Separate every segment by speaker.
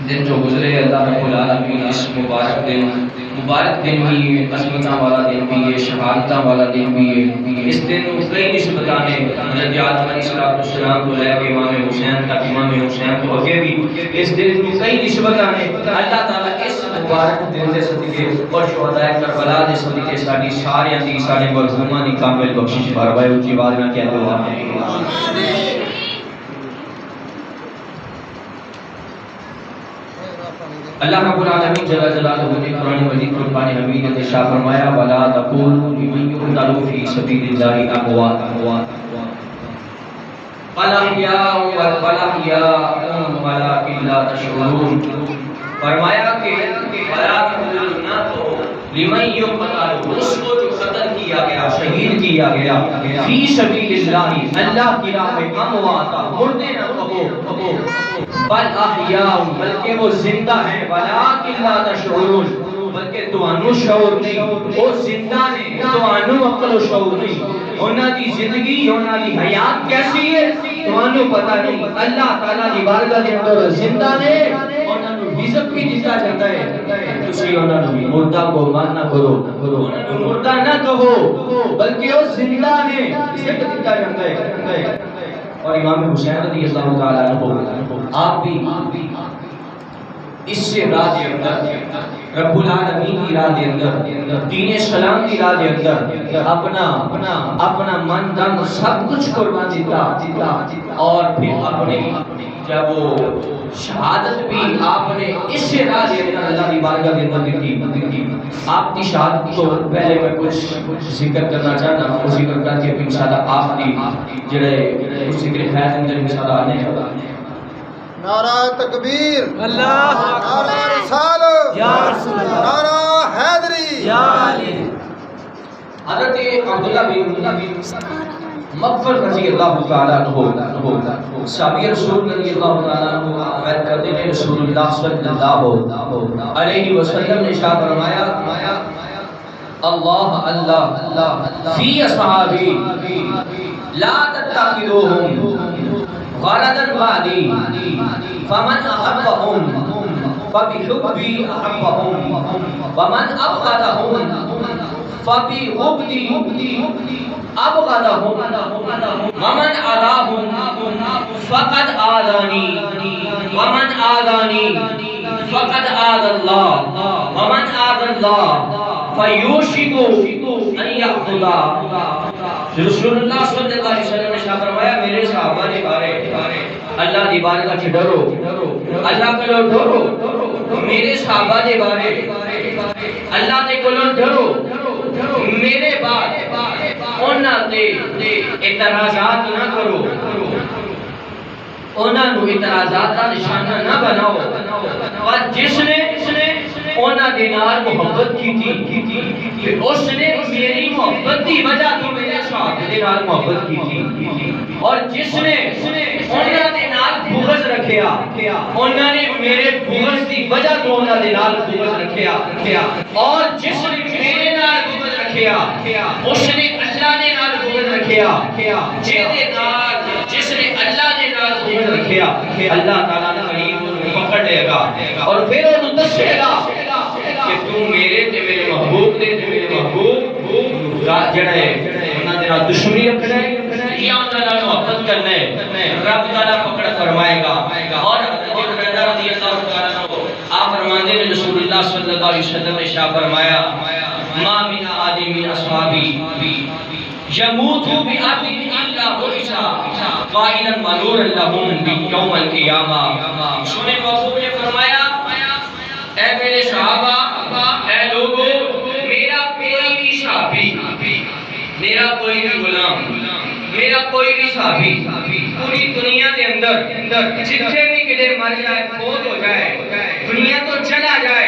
Speaker 1: دن جو گزرے اللہ رب العالمین اس مبارک دن بھی عظمتاں والا دن بھی ہے، شہادتاں والا دن بھی ہے۔ اس دن کئی نسبتاں نے حضرت آدم علیہ السلام کو لے کے امام حسین تک، امام حسین کو اگے بھی اس دن کئی نسبتاں نے۔ اللہ تعالیٰ اس مبارک دن دے صدقے اور شہدائے کربلا دے صدقے ساڈی ساریاں دی ساڈے مرحوماں دی کامل بخشش فرمائے۔ اونچی آواز نال کہہ دو آمین۔ اللہ رب العالمین جل جلالہ نے قرآن مجید فرقان حمید میں ارشاد فرمایا ولا تقولوا لمن يقتل في سبيل الله اموات بل احیاء ولكن لا تشعرون۔ فرمایا کہ ولا تقولوا نہ تو لمن يقتل، اس کو جو قتل کیا گیا، شہید کیا گیا، فی سبیل اللہ، اللہ کی راہ میں، اموات، مردے نہ کہو، بل احیاء، بلکہ وہ زندہ ہیں، ولکن لا تشعرون، بلکہ توانو شعور نہیں، وہ زندہ نے، توانو عقل و شعور نہیں، انہاں دی زندگی، انہاں دی حیات کیسی ہے توانو پتہ نہیں۔ اللہ تعالیٰ دی بارگاہ دے اندر زندہ نے، انہاں نو رزق بھی دتا جاتا ہے، تسی انہاں نو مردہ کو مان نہ کرو، مردہ نہ کہو، بلکہ وہ زندہ نے، رزق دتا جاتا ہے۔ اور امام حسین رضی اللہ تعالیٰ عنہ آپ بھی اس سے راہ دے اندر، رب العالمین کی راہ دے اندر، دین اسلام کی راہ دے اندر اپنا من دم سب کچھ قربان دیتا، اور پھر اپنی جب وہ شہادت بھی آپ نے اس سے راہ دے اندر اللہ کی بارگاہ دے اندر دی۔ آپ کی شہادت کو پہلے میں کچھ ذکر کرنا چاہتا ہوں، وہ ذکر کر کے انشاءاللہ آپ کی جڑے ذکر خیر اندر انشاءاللہ آنے
Speaker 2: نعرہ تکبیر، اللہ نعرہ رسالت، یا رسول اللہ، نعرہ حیدری، یا علی۔
Speaker 1: حضرت عبداللہ بن مغفر رضی اللہ تعالیٰ عنہ صحابی رسول رضی اللہ تعالیٰ عنہ عمد کرتے ہیں، رسول اللہ صلی اللہ علیہ وسلم نے ارشاد فرمایا اللہ اللہ فی اصحابی لا تتخذوہم غرضا بعدی فمن احبهم فبحبی احبهم ومن ابغضهم فبغضی ابغضهم ومن آذاهم فقد آذانی ومن آذانی فقد آذى الله ومن آذى الله فیوشک ان یأخذا۔ رسول اللہ صلی اللہ علیہ وسلم نے فرمایا میرے صحابہ نے بارے اللہ دی بارگاہ سے ڈرو، اللہ کو ڈرو، میرے صحابہ دے بارے اللہ دے کولوں ڈرو، میرے بعد انہاں دے اعتراضات نہ کرو، انہاں نو اعتراضات دا نشانہ نہ بناؤ۔ اور جس نے اونا دے نال محبت کی تھی، اس نے میری محبت دی وجہ تو میرے صحابہ دے نال محبت کی تھی، اور جس نے اونا دے نال بغض رکھیا، اونا نے میرے بغض دی وجہ تو اونا دے نال بغض رکھیا، اور جس نے میرے نال بغض رکھیا اس نے اللہ دے نال بغض رکھیا، جس نے اللہ دے نال بغض رکھیا اللہ تعالیٰ نے قریب پکڑ لے گا اور پھر انہوں دسے گا کہ تو میرے تے میرے محبوب دے تے میرے محبوب جڑا ہے انہاں دے نال دشمنی رکھنا ہے یا انہاں نال محبت کرنا ہے، رب تعالیٰ پکڑ فرمائے گا۔ اور رضی اللہ تعالیٰ عنہ آپ فرماتے ہیں رسول اللہ صلی اللہ علیہ وسلم نے ارشاد فرمایا ما من آدم من اصحابی یموت بأرض الا بعث قائلا منورا لهم یوم القیامہ۔ سنے محبوب نے فرمایا اے میرے صحابہ، اے لوگو، میرا کوئی بھی صحابی، میرا کوئی بھی غلام، میرا کوئی بھی صحابی پوری دنیا کے اندر جتنے بھی کدے مر جائے، فوت ہو جائے، دنیا تو چلا جائے،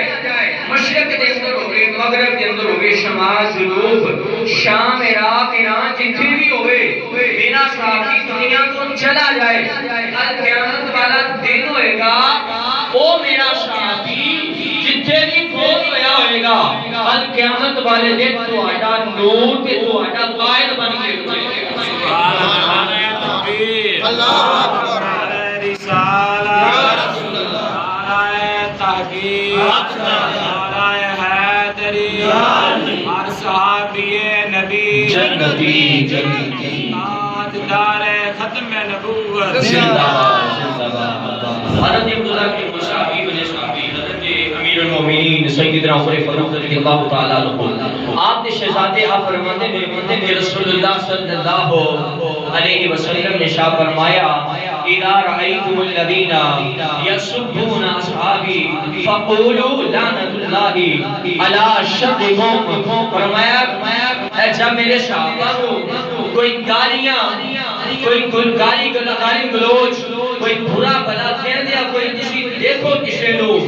Speaker 1: مشرق کے اندر ہوگے، مغرب کے اندر ہوگے، شمال، جنوب، شام، عراق، ایران، جتنے بھی ہوگے، میرا صحابی دنیا تو چلا جائے، قیامت والا دن ہوئے گا، وہ میرا صحابی جتنے بھی فوت ہویا ہوئے گا، قیامت والے دن تو آٹا نور کے تو آٹا قائد بن کے ہوئے گا۔
Speaker 2: اللہ اکبر،
Speaker 3: رسالہ، تحقیق، حیدری، ہر صحابی نبی
Speaker 1: جنتی
Speaker 3: تاجدار ختم نبوت
Speaker 1: زندہ حضرت عبداللہ کے مصحابی بن صحابی حضرت امیر المومنین سیدنا عمر فاروق رضی اللہ تعالیٰ عنہ آپ نے شہزادے آپ فرماتے ہیں کہ رسول اللہ صلی اللہ علیہ وسلم نے ارشاد فرمایا اذا رأيتم الذين يسبون اصحابي فقولوا لعنت اللہ علی شرهم۔ فرمایا جب میرے صحابہ کو کوئی گالیاں، کوئی گالی گلوچ، کوئی برا بھلا کہہ دیا، کوئی کسی دیکھو کسی لوگ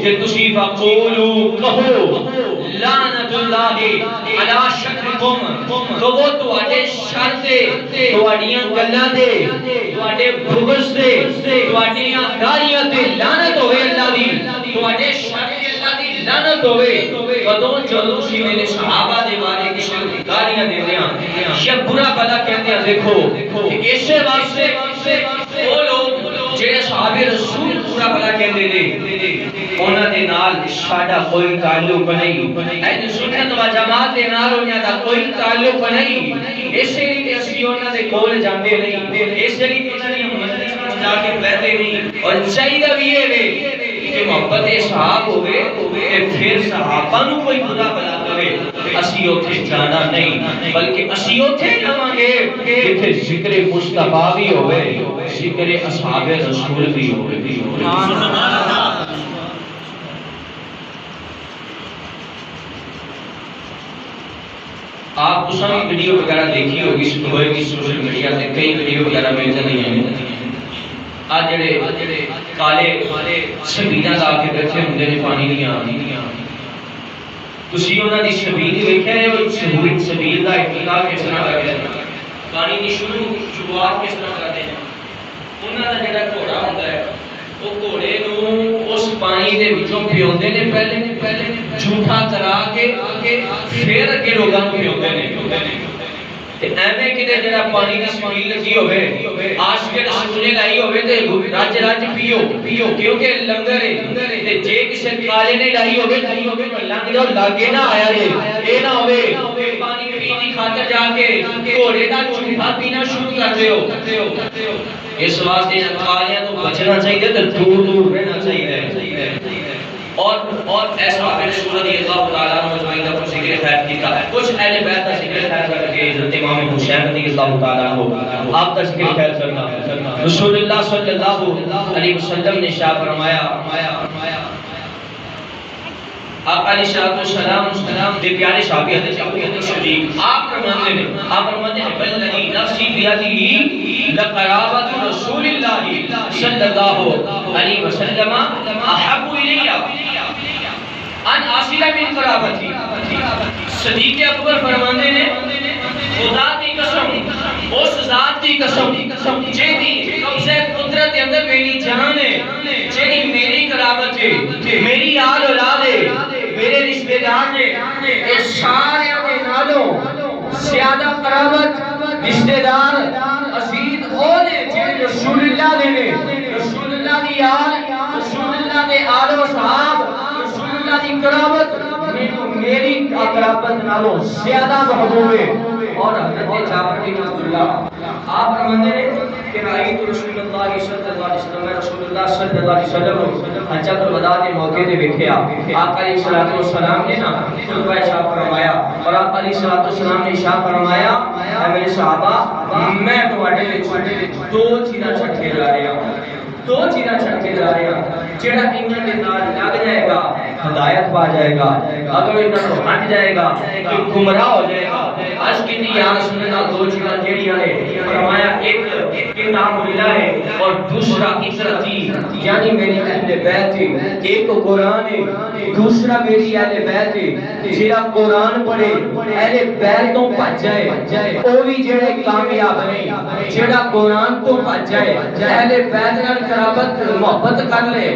Speaker 1: کہ تسی فقولو کہو لعنت اللہ علی شرکم، تو وہ تواڈے شر دے، تواڈیاں گلاں دے، تواڈے بغض دے، تواڈیاں گالیاں تے لعنت ہوے اللہ دی، تواڈے شر تے اللہ دی لعنت ہوے۔ کدوں جدوں تسی میرے صحابہ دے بارے کسی نوں گالیاں دیندے ہاں یا برا بھلا کہندے ہاں، دیکھو کہ اسے واسطے وہ لوگ جڑے صحابہ رسول برا بھلا کہندے نے انہاں دے نال ساڈا کوئی تعلق نہیں، اہل سنت و جماعت دے نال انہاں دا کوئی تعلق نہیں، اس لیے اسی انہاں دے کول جاندے نہیں، اس لیے انہاں دی مجلس وچ جا کے بیٹھے نہیں، اور چاہیے بھی یہ کہ محبت صحاب ہوئے کہ پھر صحابہ نو کوئی برا بلا کرے اسی اوتھے جانا نہیں، بلکہ اسی اوتھے جاواں گے جتھے ذکر مصطفیٰ بھی ہوئے، ذکر اصحاب رسول بھی ہوئے۔ آپ اس میں ویڈیو وغیرہ دیکھی ہوگی سوشل میڈیا تے کئی ویڈیو وغیرہ مل جاندی ہیں، آج جڑے کالے شبیلاں لا کے بیٹھے ہوندے نے پانی دیاں، تسی انہاں دی شبیل ویکھیا ہے، وہ شبیل دا ابتدا کس طرح کرتے ہیں، پانی دی شروعات کس طرح کرتے ہیں، انہاں دا جڑا گھوڑا ہوندا ہے وہ گھوڑے نوں اس پانی دے وچوں پیوندے نے، پہلے جھوٹا کرا کے پھر اگے لوگاں نوں پیوندے نے، تے ایویں کتے جڑا پانی دی سپیل لگی ہوے، عاشق رسول نے لائی ہوے تے رج پیو، کیونکہ لنگر ہے، تے جے کسے کالے نے لائی ہوے لنگ جاؤ لاگے نہ آیا جے، اے نہ ہوے پانی پین دی خاطر جا کے گھوڑے دا جھوٹا پینا شروع کر دیو۔ اس واسطے کالیاں تو بچنا چاہیے تے دور رہنا چاہیے، اور ایسا رسول رضی اللہ تعالیٰ عنہ اجمعین کا ذکر خیر کیتا ہے، کچھ اہل بیت کا ذکر خیر کر کے حضرت امام حسین رضی اللہ تعالیٰ عنہ آپ کا ذکر خیر کرنا۔ رسول اللہ صلی اللہ علیہ وسلم نے ارشاد فرمایا، آپ علیہ السلام دے پیارے صحابی حضرت ابو بکر صدیق آپ فرماتے ہیں بلدی نفسی بیدی لقرابت رسول اللہ صلی اللہ علیہ وسلم احب الیہ، ان عاشرہ من قرابتی صدیق اکبر فرماندے نے خدا کی قسم اس ذات کی قسم جیدی قبضہ قدرت کے اندر میری جان ہے جیدی میری قرابت ہے میری آل اولاد ہے میرے رشتہ دار نے اس سارے کے نالوں زیادہ قرابت رشتہ دار عزیز او نے جیڑے رسول اللہ دے رسول اللہ دی آل رسول اللہ دے آل و صحاب رسول اللہ دی قرابت میری قرابت نالوں زیادہ محبوب ہے۔ اور حضرت جعفر بن عبداللہ آپ فرماتے ہیں کہ رأیت رسول اللہ صلی اللہ علیہ وسلم رسول اللہ صلی اللہ علیہ وسلم حجۃ الوداع کے موقع تے ویکھیا آقا علیہ الصلوۃ والسلام نے نا خطبہ ارشاد فرمایا اور آقا علیہ الصلوۃ والسلام نے ارشاد فرمایا اے میرے صحابہ میں تواڈے وچ دو چیزاں چھڈ کے جا رہا ہوں دو چیزاں چھڈ کے جا رہا ہوں جڑا انہاں دے نال لگ جائے گا ہدایت پا جائے گا اگر انہاں تو ہٹ جائے گا کہ گمراہ ہو جائے گا۔ آج کی یا رسول اللہ دو چیزاں جڑیاں نے فرمایا ایک کتاب اللہ ہے اور دوسرا اطرتی یعنی میری اہل بیت ہے، ایک قرآن ہے دوسرا میری اہل بیت ہے۔ جڑا قرآن پڑھے اہل بیت تو بچ جائے او بھی جڑے کامیاب نہیں، جڑا قرآن تو بچ جائے اہل بیت نال قرابت محبت کر لے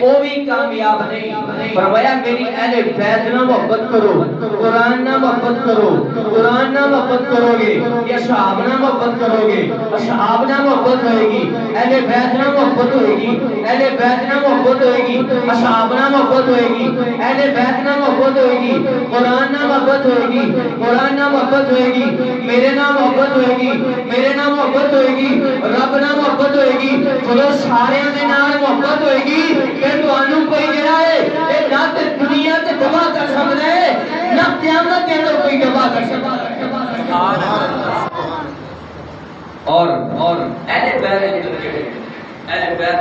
Speaker 1: او بھی کامیاب نہیں۔ فرمایا میری اہل بیت نہ محبت کرو، قرآن نہ محبت کرو، قرآن نہ محبت کرو گے یا صحاب نہ محبت کرو گے، صحاب نہ محبت ہوئے گی، اہل بیت نہ محبت ہوئے گی، اہل بیت نہ محبت ہوئے گی، صحاب نہ محبت ہوئے گی، اہل بیت نہ محبت ہوئے گی، قرآن نہ محبت ہوئے گی، قرآن نہ محبت ہوئے گی، میرے نہ محبت ہوئے گی، میرے نہ محبت ہوئے گی، رب نہ محبت ہوئے گی، چلو سارے دے نال محبت ہوئے گی پھر تانوں کوئی جڑا ہے اے نہ تے دنیا تے تباہ کر سکدا ہے نہ قیامت کے اندر کوئی تباہ کر سکدا ہے۔ اور اہل بیت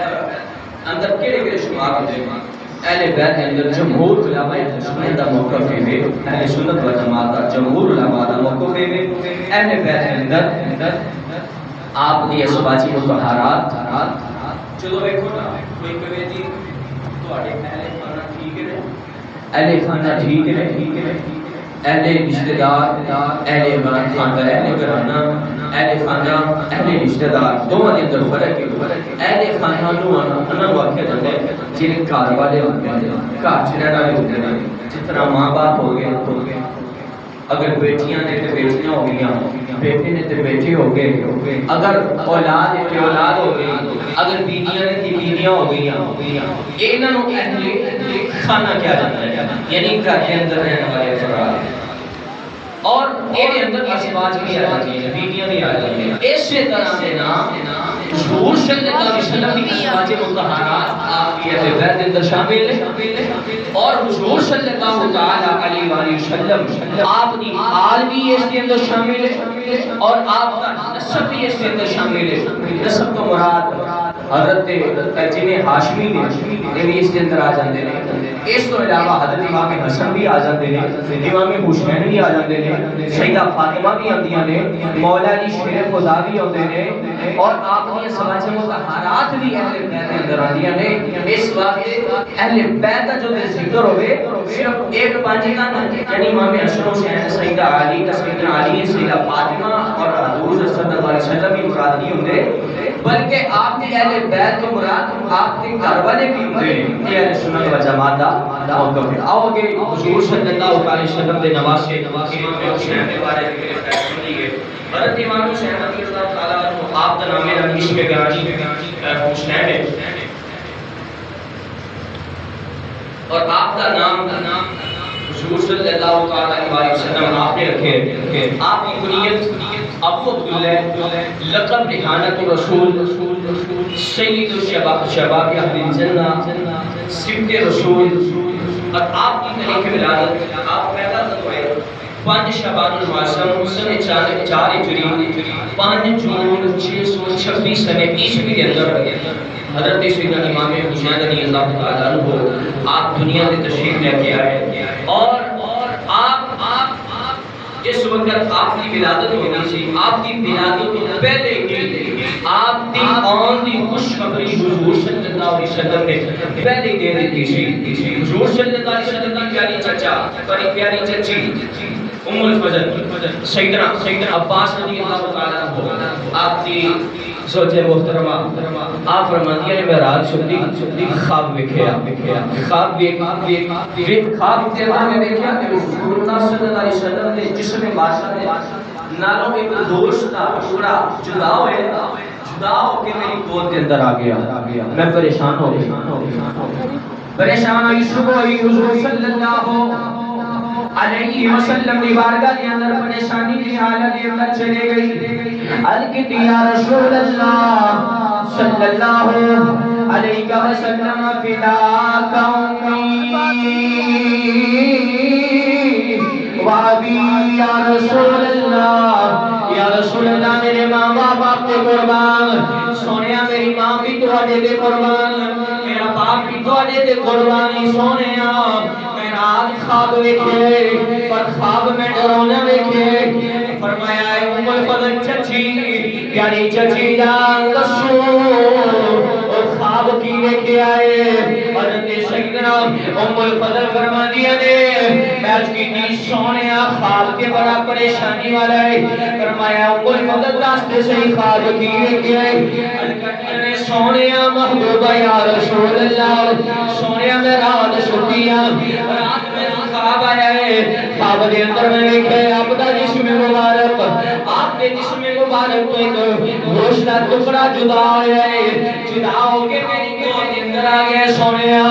Speaker 1: اندر کیڑے شمار ہوندے ہیں؟ اہل بیت کے اندر جمہور علماء سنت دا موقف ہے، اہل سنت و جماعت دا جمہور علماء دا موقف ہے۔ اہل بیت کے اندر آپ دی ازواج مطہرات چلو دیکھو نا کوئی کہے جی تواڈے اہل خانہ ٹھیک ہے، اہل خانہ ٹھیک ہے، اہل رشتہ دار اہل خانہ اہل گھرانہ اہل خانہ اہل رشتہ دار دونوں دے اندر فرق ہے۔ اہل خانہ نو انہاں نوں آکھیا جاندا ہے جڑے گھر والے ہوندے ہیں گھر چ رہن والے ہوندے ہیں، جتنا ماں باپ ہو گئے اگر بیٹیاں نے تے بیٹیاں ہو گئیاں، بیٹے نے تے بیٹے ہو گئے، اگر اولاد ہے تے اولاد ہو گئی، اگر بیویاں نے تے بیویاں ہو گئیاں، انہاں نوں اہل خانہ کیا جاتا ہے یعنی گھر کے اندر رہنے والے افراد۔ اور یہ اندر ازواج بھی آ جاتی ہیں، بیویاں بھی آ جاتی ہیں۔ اسی طرح سے نا حضور صلی اللہ علیہ وسلم کی ازواج مطہرات آپ کی اہل بیت کے اندر شامل ہیں، اور حضور صلی اللہ تعالی علیہ وآلہ وسلم آپ کی آل بھی اس کے اندر شامل ہے اور آپ کا نسب بھی اس کے اندر شامل ہے۔ نسب تو مراد حضرت جنہیں ہاشمی نے یہ بھی اس کے اندر آ جاندے ہیں۔ اس کو علاوہ حضرت امام حسن بھی آ جاندے ہیں، امام حسین بھی آ جاندے ہیں، سیدہ فاطمہ بھی آندیاں نے، مولا علی شیر خدا بھی آندے ہیں، اور آپ کی ازواج مطہرات بھی اہل بیت کے اندر آندیاں نے۔ اس واسطے اہل بیت کا جو ذکر ہوئے صرف ایک پانچ کا یعنی امام حسن حسین سیدہ علی سیدنا علی سیدہ فاطمہ اور حضور صلی اللہ علیہ وسلم بھی مراد نہیں ہوندے، بلکہ آپ کے اہل بیت کو مراد آپ کے گھر والے بھی ہوندے ہیں۔ یہ اہل سنت و جماعت دا موقف ہے۔ آؤ کہ حضور صلی اللہ علیہ وسلم دے نواسے امام حسین کے بارے میں فیصلہ دی ہے۔ حضرت امام حسین رضی اللہ تعالیٰ عنہ آپ کا نام ہے اس میں گرانی حسین ہے اور آپ کا نام حضور صلی اللہ علیہ وسلم آپ نے رکھے۔ آپ کی کنیت ابو عبداللہ، لقب ریحانۃ الرسول، سید شباب اہل الجنہ، سبط رسول، اور آپ کی تاریخ ولادت آپ پیدا ہوئے 5 شعبان المعظم سن 4 ہجری 5 جون 626 سنے عیسوی کے اندر حضرت سیدنا امام حسین رضی اللہ تعالیٰ عنہ آپ دنیا میں تشریف لے کے آئے، اور آپ اس وقت آپ کی ولادت ہونی سی، آپ کی ولادت تو پہلے ہی آپ کی آن دی خوش خوشخبری حضور صلی اللہ علیہ وسلم نے پہلے دے دیتی تھی. حضور صلی اللہ علیہ وسلم کی پیاری چچا بڑی پیاری چچی ام الفضل سیدنا عباس رضی اللہ تعالیٰ عنہ آپ کی زوج محترمہ آپ فرماتی ہیں میں رات سنتی خواب ویکھیا خواب کے بعد میں دیکھا کہ رسول اللہ صلی اللہ علیہ وسلم نے جسم بادشاہ نے نالوں ایک دوست کا ٹکڑا جدا ہو کے میری گود کے اندر آ گیا. میں پریشان ہو صبح ہوئی حضور صلی اللہ علیہ وسلم کی بارگاہ کے اندر پریشانی کی حالت کے اندر چلے گئی. الکت یا رسول اللہ صلی اللہ علیہ وسلم فداک امی وابی یا رسول اللہ میرے ماں باپ آپ کے قربان سونیا میری ماں بھی تواڈے دے قربان میرا باپ بھی تواڈے دے قربانی سونیا رات خواب ویکھے پر خواب میں ڈرونا ویکھے. فرمایا اے ام الفضل چچی پیاری چچی جان دسو اور خواب کی ویکھے آئے. حضرت سیدنا ام الفضل فرماندیاں نے میں آج کی نیند سونیا خواب کے بڑا پریشانی والا ہے. فرمایا ام الفضل راستے سے ہی خواب کی ویکھے آئے. سونیا محبوبہ یا رسول اللہ سونیا میں رات سوتیاں رات میں خواب آیا ہے. خواب کے اندر میں دیکھے آپ کا جسم مبارک آپ کے جسم مبارک کو ایک گوشت کا ٹکڑا جدا ہوا ہے. جدا ہو کے میری گود کے اندر آ گیا. سونیا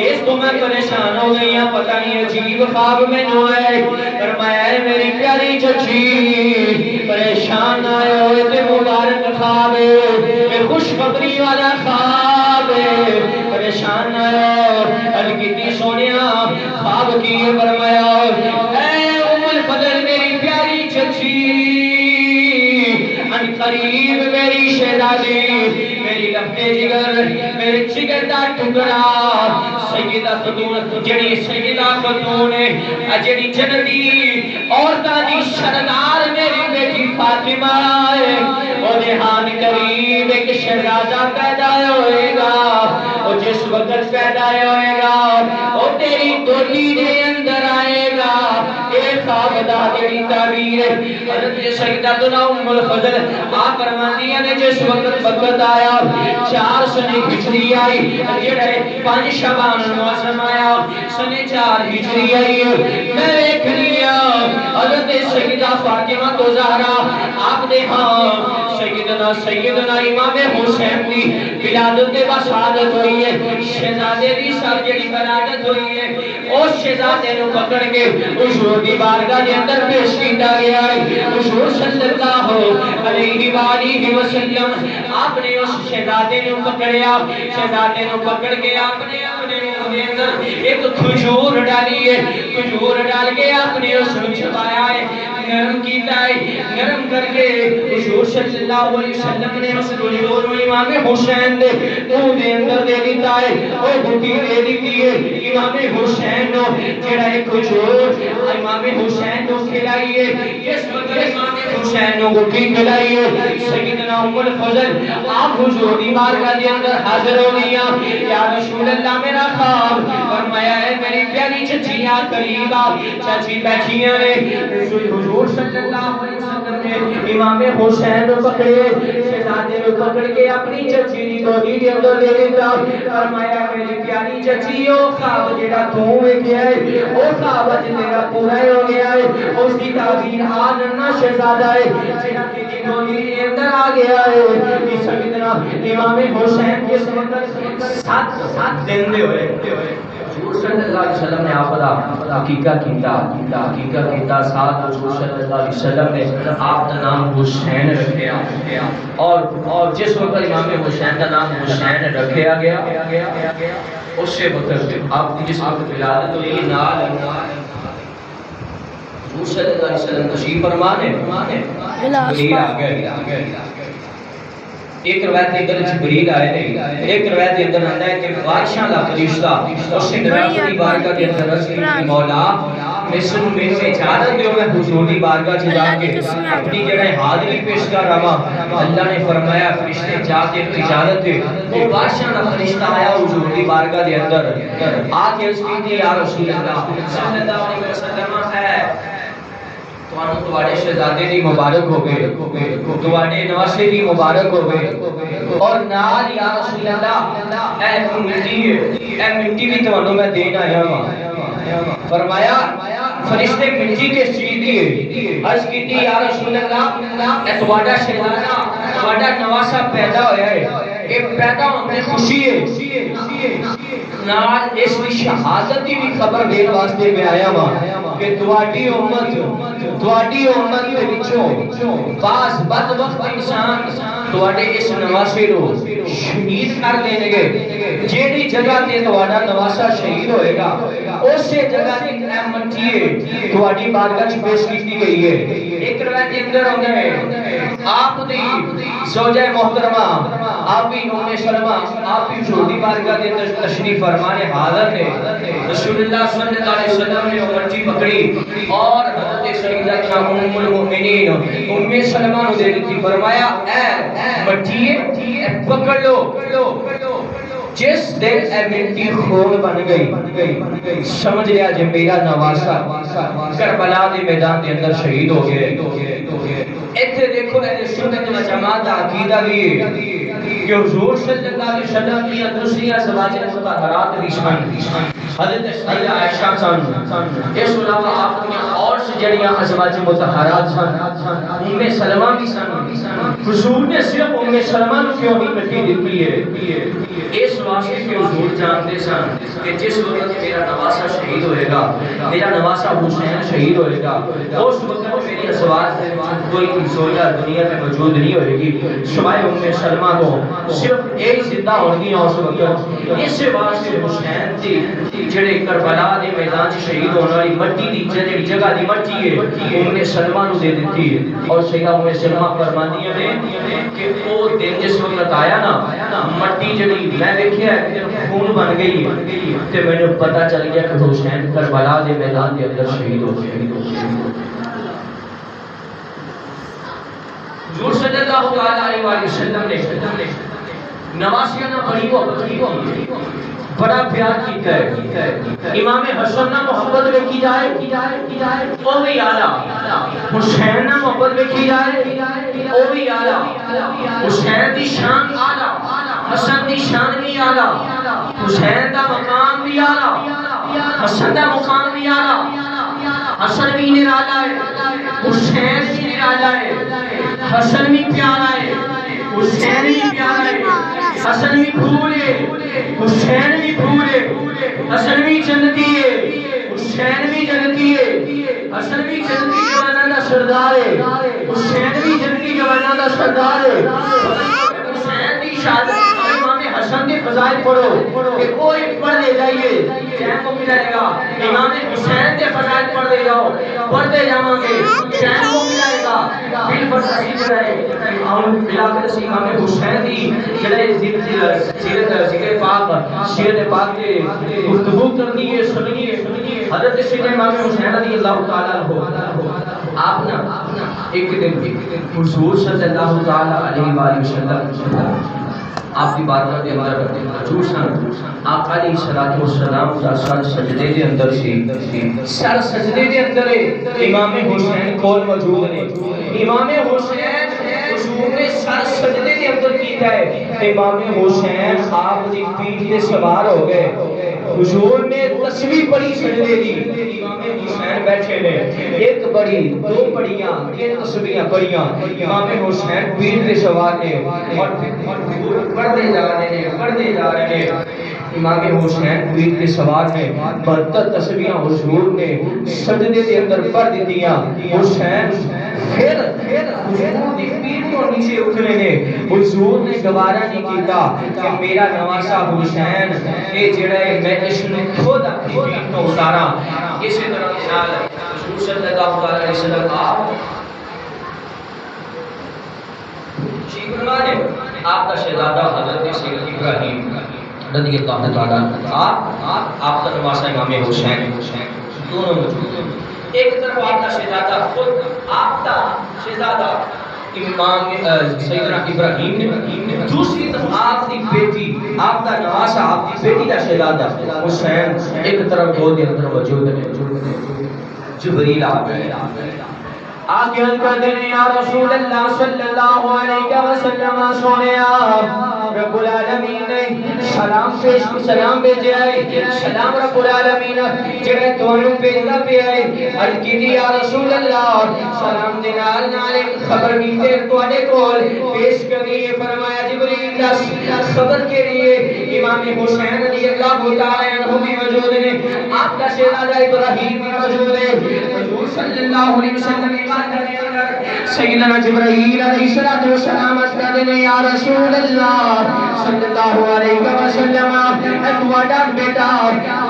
Speaker 1: اس کو میں پریشان ہو گئی ہوں پتہ نہیں عجیب خواب میں نو ہے. فرمایا ہے میری پیاری چچی پریشان آئے ہوئے تے مبارک خواب ہے خوشخبری والا خواب ہے. پریشان آیا الکتی سونیا خواب کی فرمایا اے ام الفضل میری پیاری چچی ان قریب میری شہزادی میری لفتے جگر میرے جگر دا ٹکڑا سیدہ خاتون جڑی سیدہ خاتون جڑی جنتی عورتاں دی سردار میری بیٹی فاطمہ ہے او دے ہان قریب ایک شہزادہ پیدا ہوئے گا. او جس وقت پیدا ہوئے گا او تیری ڈولی دے اندر آئے گا. اے خواب دا تیری تعبیر ہے. حضرت سیدہ ام الفضل آپ فرماندیاں نے جس وقت وقت آیا 4 سنے ہجری آئی جڑے 5 شعبان موسم آیا سنے 4 ہجری آئی میں دیکھ لیا حضرت سیدہ فاطمہ تو زہرا آپ نے ہاں سیدنا امام حسین کی ولادت بشارت ہوئی ہے. شہزادے دی سر جڑی ولادت ہوئی ہے اس شہزادے نو پکڑ کے حضور دی بارگاہ دے اندر پیش کیتا گیا ہے. حضور صلی اللہ علیہ وآلہ وسلم آپ نے اس شہزادے نو پکڑیا. شہزادے نو پکڑ کے آپ نے اپنے منہ دے اندر ایک کھجور ڈالی ہے. کھجور ڈال کے آپ نے اس کو چبایا ہے نرم کیتا ہے. نرم کر کے حضور صلی اللہ علیہ وسلم نے اس کھجور کو امام حسین دے منہ دے اندر دے دیتا ہے. وہ بھوٹی دے دیتی ہے امام حسین نو جڑا ایک کھجور امام حسین کو کھلائی ہے. اس وقت امام حسین کو بھوٹی کھلائی ہے. سیدنا ام الفضل آپ حضور دی بارگاہ دے اندر حاضر ہو گئی. یا رسول اللہ میرا خواب. فرمایا ہے میری پیاری چچیاں قریب آ. چچی بیٹھیاں نے حضور صلی اللہ علیہ وسلم نے امام حسین کو پکڑے شہزادے کو پکڑ کے اپنی چچی دی گودی دے اندر لے لیتا. فرمایا میری پیاری چچی او خواب جڑا تو ویکھیا ہے او خواب اج تیرا پورا ہو گیا ہے. اس کی تعبیر آ ننا شہزادہ ہے جڑا تیری گودی دے اندر آ گیا ہے. سیدنا امام حسین کے وقت 7 دن دے ہوئے حضور صلی اللہ علیہ وسلم نے آپ دا عقیقہ کیتا. ساتھ حضور صلی اللہ علیہ وسلم نے آپ کا نام حسین رکھیا اور جس وقت امام حسین کا نام حسین رکھیا گیا اسی وقت آپ کی جس وقت ولادت ہوئی نال حضور صلی اللہ علیہ وسلم تشریف فرما نے جبریل آ گئے. ایک روایت کے اندر جبریل آئے نے. ایک روایت کے اندر آتا ہے کہ بادشاہ کا فرشتہ اس سے دربار کی بارگاہ کے اندر عرض کی مولا میں اجازت دیو میں حضور دی بارگاہ چ جا کے اپنی جڑا حاضری پیش کر رہا. اللہ نے فرمایا فرشتے جا کے اجازت دے. وہ بادشاہ دا فرشتہ آیا حضور دی بارگاہ دے اندر آ کے اس کی یا رسول اللہ صلی اللہ علیہ وسلم ہے تانوں تواڈے شہزادے دی مبارک ہوے, تواڈے نواسے دی مبارک ہوے, اور نال یا رسول اللہ اے مٹی اے مٹی بھی تانوں میں دین آیا ہاں. فرمایا فرشتے مٹی کس چیز دی ہے؟ عرض کیتی یا رسول اللہ اے تواڈا شہزادہ تواڈا نواسا پیدا ہویا ہے, اے پیدا ہونے خوشی ہے نال اس کی شہادت دی بھی خبر دین واسطے میں آیا ہاں کہ تواڈی امت دے وچوں بعض بد وقت انسان تواڈے اس نواسے نو شہید کر دین گے. جیڑی جگہ تے تواڈا نواسا شہید ہوئے گا اسی جگہ تے احمد جی تواڈی بارگاہ وچ پیش کیتی گئی ہے. ایک روایت کے اندر ہوندا ہے آپ دی زوجہ محترمہ آپ بھی ام سلمہ آپ بھی حضور دی بارگاہ دے اندر تشریف فرمانے حاضر ہے. رسول اللہ صلی اللہ علیہ وسلم نے مرچی پکڑی اور حضرت سیدہ ام المؤمنین ام سلمہ نے دے دی. فرمایا اے مٹی پکڑ لو, جس دن اے مٹی خون بن گئی سمجھ لیا جے میرا نواسا کربلا دے میدان دے اندر شہید ہو گئے. ایتھے دیکھو اہل سنت و جماعت دا عقیدہ بھی ہے کہ حضور صلی اللہ علیہ وسلم کی دوسری ازواج مطہرات بھی شان حضرت سیدہ عائشہ سن, اس علاوہ آپ کی اور سے جڑیاں ازواج مطہرات سن, ام سلمہ بھی سن. حضور نے صرف ام سلمہ کو کیوں نہیں مٹی دیتی ہے؟ اس واسطے کہ حضور جانتے سن کہ جس وقت میرا نواسا شہید ہوئے گا, میرا نواسا حسین شہید ہوئے گا, اس وقت میری ازواج کوئی زوجہ دنیا میں موجود نہیں ہوئے گی سوائے ام سلمہ کو, صرف ایک زندہ ہوگی اس وقت. اس واسطے حسین دی جڑے کربلا دے میدان چ شہید ہونے والی مٹی دی جڑی جگہ دی مٹی ہے ام سلمہ نو دے دیتی ہے. اور سیدہ ام سلمہ فرماندیاں نے کہ وہ دن جس وقت آیا نا مٹی جڑی میں دیکھیا خون بن گئی تے مینوں پتہ چل گیا کہ حسین کربلا دے میدان دے اندر شہید ہو گئے. حضور صلی اللہ علیہ وآلہ وسلم نے نواسیاں نہ بڑی ہو بڑا پیار کیتا ہے. امام حسن نہ محبت ویکھی جائے او بھی اعلی, حسین نہ محبت ویکھی جائے او بھی اعلی. حسین دی شان اعلی, حسن دی شان بھی اعلی, حسین دا مقام بھی اعلی, حسن دا مقام بھی اعلی. حسن بھی نرالا ہے, حسین بھی نرالا ہے, حسن بھی پیارا ہے, حسین بھی پیارا ہے, حسن بھی پھول ہے, حسین بھی پھول ہے, حسن بھی جنتی ہے, حسین بھی جنتی ہے, حسن بھی جنتی جوانہ دا سردار ہے, حسین بھی جنتی جوانہ دا سردار ہے. حسین دی شادت امام حسن کے فضائل پڑھو کہ کوئی پڑھنے جائیے چین کو ملائے گا. امام حسین کے فضائل پڑھتے جاؤ, پڑھتے جاؤں گے چین کو ملائے گا. پھر فرصتی جڑے علاقہ سے امام حسین دی جڑے ذکر پاک کے گفتگو کرنی ہے سننی ہے. حضرت سیدنا امام حسین رضی اللہ تعالیٰ عنہ آپ نا ایک دن حضور صلی اللہ تعالیٰ علیہ وآلہ وسلم آپ کی بارگاہ کے اندر حضور سن. آپ علیہ الصلوۃ والسلام کا سر سجدے کے اندر سی, سر سجدے کے اندر امام حسین کول موجود نے. امام حسین حضور نے سر سجدے کے اندر کیتا ہے. امام حسین آپ کی پیٹھ پہ سوار ہو گئے. حضور نے تسبیح پڑھی سجدے دی, امام حسین بیٹھے نے, ایک پڑھی دو پڑھیاں تین تسبیحاں پڑھیاں, امام حسین پیٹھ پہ سوار نے اور پڑھتے جا رہے ہیں. امام حسین پیٹھ پہ سوار نے 72 تسبیحاں حضور نے سجدے کے اندر پڑھ دیتیاں. حسین پھر حضور دی پیٹھ کو نیچے اٹھنے نے. حضور نے گوارا نہیں کیتا کہ میرا نواسا حسین یہ جڑا ہے میں اس نے خود اپنی پیٹھ کو اتارا. اسی طرح مثال حضور صلی اللہ علیہ وسلم آپ آپ کا شہزادہ حضرت سیدنا ابراہیم رضی اللہ تعالیٰ عنہ آپ کا نواسا امام حسین دونوں موجود، ایک طرف آپ کا شہزادہ خود آپ کا شہزادہ امام سیدنا ابراہیم نے، دوسری طرف آپ کی بیٹی، آپ کا نواسا، آپ کی بیٹی کا شہزادہ حسین ایک طرف دو دن اندر موجود ہے۔ جبریل آ گئے، آگے کر دینے یا رسول اللہ صلی اللہ علیہ وسلم، سونے رب العالمین نے سلام بھیجے آئے، سلام رب العالمین جڑے دونوں بھیجنا پہ آئے، عرض کی دی یا رسول اللہ سلام دینال نالے خبر کی دیر تو آنے کول پیش کریے، فرمایا جبریل خبر کے لیے امام حسین رضی اللہ تعالی عنہ بھی موجود ہیں، آپ کا شہزادہ ابراہیم بھی موجود ہے، حضور صلی اللہ علیہ وسلم سیدنا جبرائیل علیہ السلام کہتے ہیں یا رسول اللہ صلی اللہ علیہ وسلم، تواڈا بیٹا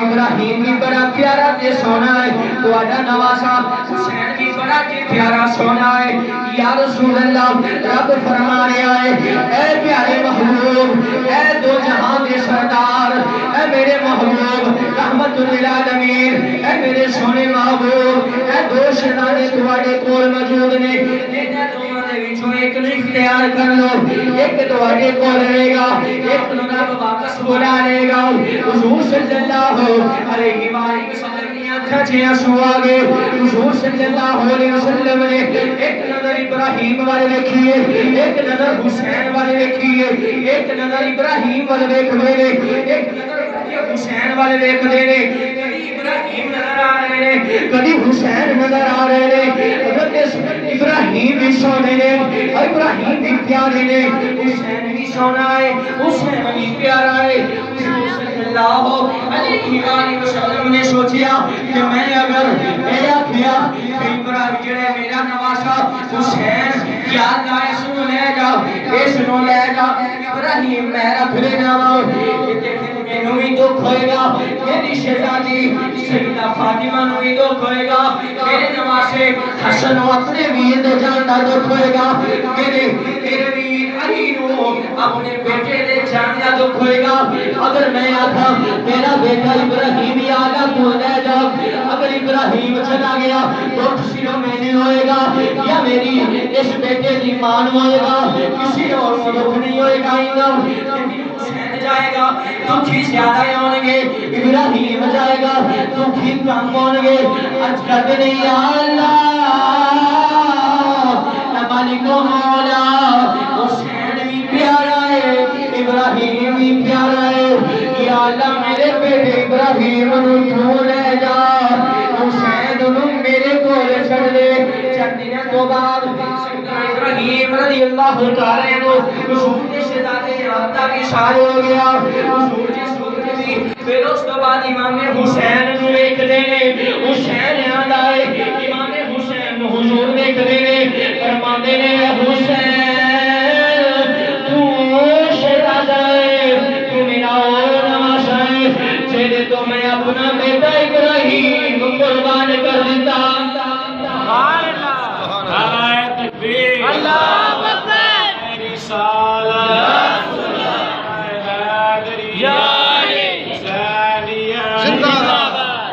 Speaker 1: ابراہیم بھی بڑا پیارا تے سونا ہے، تواڈا نواسا حسین بھی بڑا پیارا سونا ہے، یا رسول اللہ رب فرما رہا ہے اے پیارے محبوب، اے دو جہاں کے سردار، اے میرے محبوب رحمت للعالمین، اے میرے سونے محبوب، اے دو شہزادے تواڈے کول موجود نے، ایک نو اختیار کر لو، ایک تواڈے کول رہے گا، ایک نو رب واپس بلا لے گا۔ حضور صلی اللہ علیہ وسلم کی آنکھاں چھ آنسو آ گئے، حضور صلی اللہ علیہ وسلم نے ایک نظر ابراہیم والے دیکھیے، ایک نظر حسین والے دیکھیے، ایک نظر ابراہیم والے دیکھ دے، ایک نظر حسین والے دیکھ دے، کبھی ابراہیم نظر آ رہے ہیں، کبھی حسین نظر آ رہے ہیں، حضرت ابراہیم بھی سونے نے، ابراہیم بھی پیارے نے، حسین بھی سونا ہے، حسین بھی پیارا ہے۔ صلی اللہ علیہ وسلم نے سوچیا کہ میں اگر میرا کیا ابراہیم جڑے میرا نواسا حسین یاد لائے سنو لے جا، اس نو لے جا، ابراہیم میں رکھ لینا مینوں بھی دکھ ہوئے گا، میری شہزادی سیدہ فاطمہ نوں بھی دکھ ہوئے گا، میرے نواسے حسن و اپنے ویر دے جان دا دکھ ہوئے گا، میرے ویر علی نوں اپنے بیٹے دے جان دا دکھ ہوئے گا، اگر میں آتا میرا بیٹا ابراہیم ہی آگا تو لے جا، اگر ابراہیم چلا گیا دکھ صرف میں نے ہوئے گا یا میری اس بیٹے دی ماں نوں ہوئے گا، کسی اور کو دکھ نہیں ہوئے گا، حسین جائے گا دکھی زیادہ ہوں گے، ابراہیم جائے گا دکھی کم ہوں گے۔ آج کہتے نہیں یا اللہ مالک و مولا، حسین بھی پیارا ہے ابراہیم بھی پیارا ہے، یا اللہ میرے بیٹے ابراہیم نوں تو لے جا، حسین نوں میرے کول چھڑ دے۔ چند دنوں تو بعد ابراہیم رضی اللہ تعالی عنہ حضور کے شہزادے رابطہ کی شادی ہو گیا، حضور کی صورت بھی پھر اس کے بعد امام حسین نوں ایک دے حسین یاد آئے، امام حسین نوں حضور دیکھ دے فرماندے نے حسین تو شہزادہ ہے، تو میرا نواسا ہے، جے تو میں اپنا بیٹا ابراہیم قربان کر دیتا۔
Speaker 3: اللہ اکبر، رسالت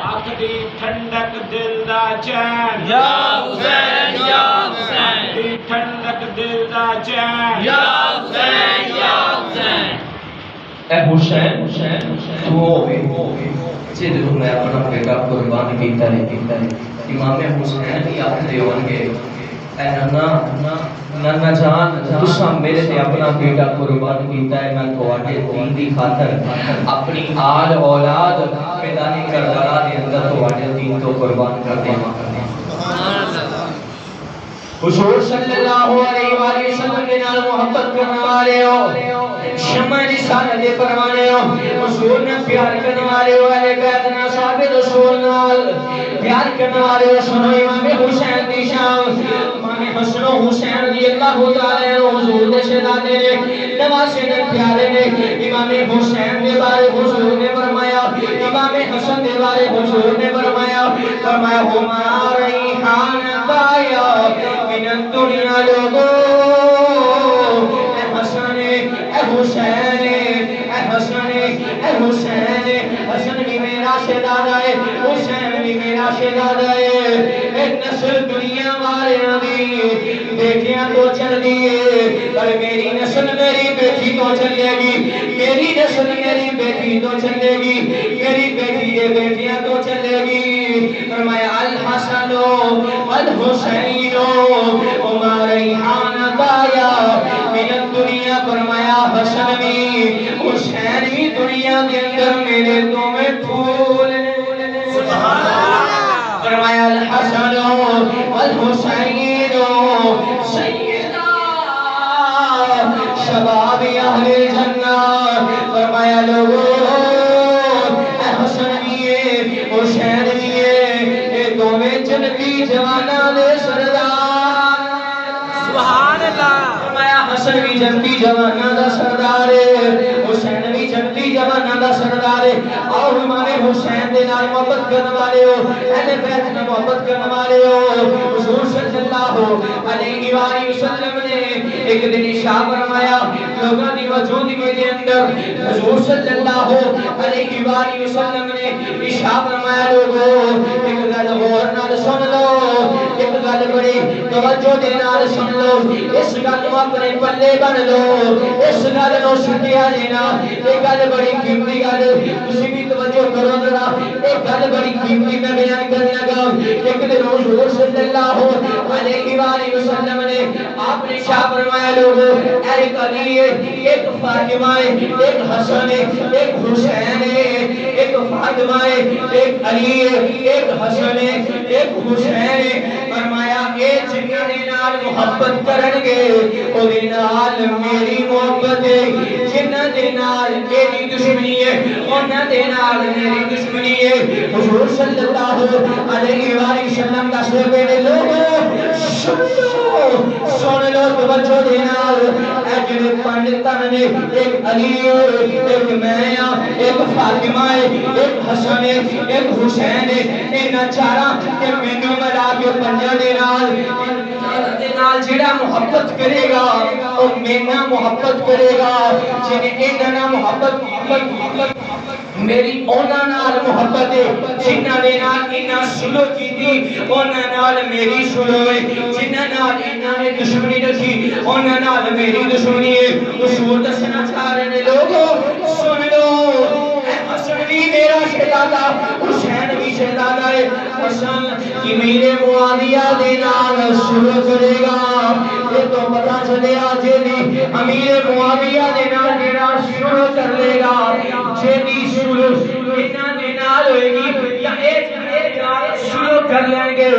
Speaker 3: آخری ٹھنڈک دل دا چین، یا حسین یا حسین، ٹھنڈک دل دا چین، یا حسین یا حسین۔
Speaker 1: اے حسین تو ہوئے جد میں اپنا بیٹا قربان کیتا ہے، امام حسین ہی آخر ہونگے اے نانا جان تساں میرے تے اپنا بیٹا قربان کیتا ہے، میں تواڈے دین دی خاطر اپنی آل اولاد میدان کربلا دے اندر تواڈے دین تو قربان کر دیواں۔ حضور صلی اللہ علیہ وآلہ وسلم کے نال محبت کرنے والے ہو، شمع رسالت دے پروانے ہو، حضور نے پیار کرنے والے ہو، اہل بیت نال صحاب رسول نال پیار کرنے والے ہو۔ سنو امام حسین دی شان، امام حسن و حسین رضی اللہ تعالی عنہ حضور دے شہزادے نے، نواسے نے، پیارے نے۔ امام حسین دے بارے حضور نے فرمایا، امام حسن دے بارے حضور نے فرمایا ہما ریحان دایا من الدنیا لوگو، اے حسن اے حسین اے حسن اے حسین، حسن بھی میرا شہزادہ ہے، حسین بھی میرا نسل دنیا والیاں دی بیٹیاں تو چل دیے پر میری نسل میری بیٹی تو چلے گی میری نسل میری بیٹی تو چلے گی میری بیٹی یہ بیٹیاں تو چلے گی فرمایا الحسن والحسین وما ریحان دایا من الدنیا فرمایا حسن بھی حسین بھی دنیا کے اندر میرے تو میں پھول فرمایا الحسن والحسین سیدہ شباب اہل جنہ فرمایا لوگوں اے حسن بھی ہے حسین بھی ہے یہ دونوں جنتی جواناں دے سردار سبحان اللہ فرمایا حسن بھی جنتی جواناں دا سردار ہے حسین بھی جنتی جواناں دا سردار ہے اور امام حسین دے نال محبت کرنے والے ہو اہل بیت نال محبت کرنے والے ہو حضور صلی اللہ علیہ وآلہ وسلم نے ایک دن ارشاد فرمایا لوگوں دی موجودگی دے اندر حضور صلی اللہ علیہ وآلہ وسلم نے ارشاد فرمایا لوگوں ایک گل غور نال سن لو ایک گل بڑی توجہ دے نال سن لو اس گل نو اپنے پلے بن لو اس گل نو سٹیا دینا یہ گل بڑی قیمتی گل تسی بھی توجہ کرو ذرا ایک گل بڑی قیمتی میں بیان کرنے لگا ایک دن حضور صلی اللہ علیہ وآلہ وسلم نے آپ نے شاہ فرمایا لوگوں ایک علی ہے ایک فاطمہ ہے ایک حسن ہے ایک حسین ہے ایک فاطمہ ہے ایک علی ہے ایک حسن ہے ایک حسین ہے فرمایا اے جنہاں دے نال محبت کرن گے او دے نال میری محبت ہے جنہاں دے نال میری دشمنی ہے انہاں دے نال میری دشمنی ہے حضور صلی اللہ علیہ وآلہ وسلم کا سوے لوگوں سن لو توجہ دے نال اے جڑے پنڈتاں نے ایک علی ایک میں ایک فاطمہ ایک حسن ایک حسین انہاں چاراں تے مینوں ملا کے پنجاں دے نال جڑا محبت کرے گا او مینا محبت کرے گا جنے انہاں محبت میری اونا نال محبت ہے جنہاں دے نال انہاں سلوک کیتی اونا نال میری سلوک ہے جنہاں نال انہاں نے دشمنی رکھی اونا نال میری دشمنی ہے حضور دسنا چاہ رہے لوگوں سن لو حسن بھی میرا شہزادہ حسین بھی شہزادہ ہے حسن کہ میرے معاویہ دے نال سلوک کرے گا یہ تو پتہ چلے آجے دی امیر معاویہ دے نال جڑا سلوک کر لے گا جیدی انہاں دے نال ہوئے گی یا ایک سلوک کر لیں گے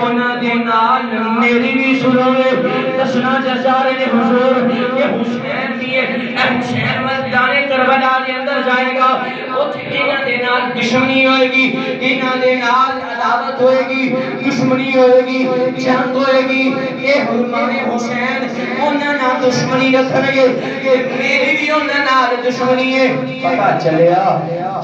Speaker 1: انہاں دے نال میری بھی سلوک دسنا چاہ رہے ہیں حضور کہ حسین بھی ہے اے حسین میدان کربلا کے اندر جائے گا انہاں دے نال دشمنی ہوئے گی انہاں دے نال عداوت ہوئے گی دشمنی ہوئے گی جنگ ہوئے گی اے امام حسین انہاں نال دشمنی رکھن گے میری بھی انہاں نال دشمنی ہے پتہ چلیا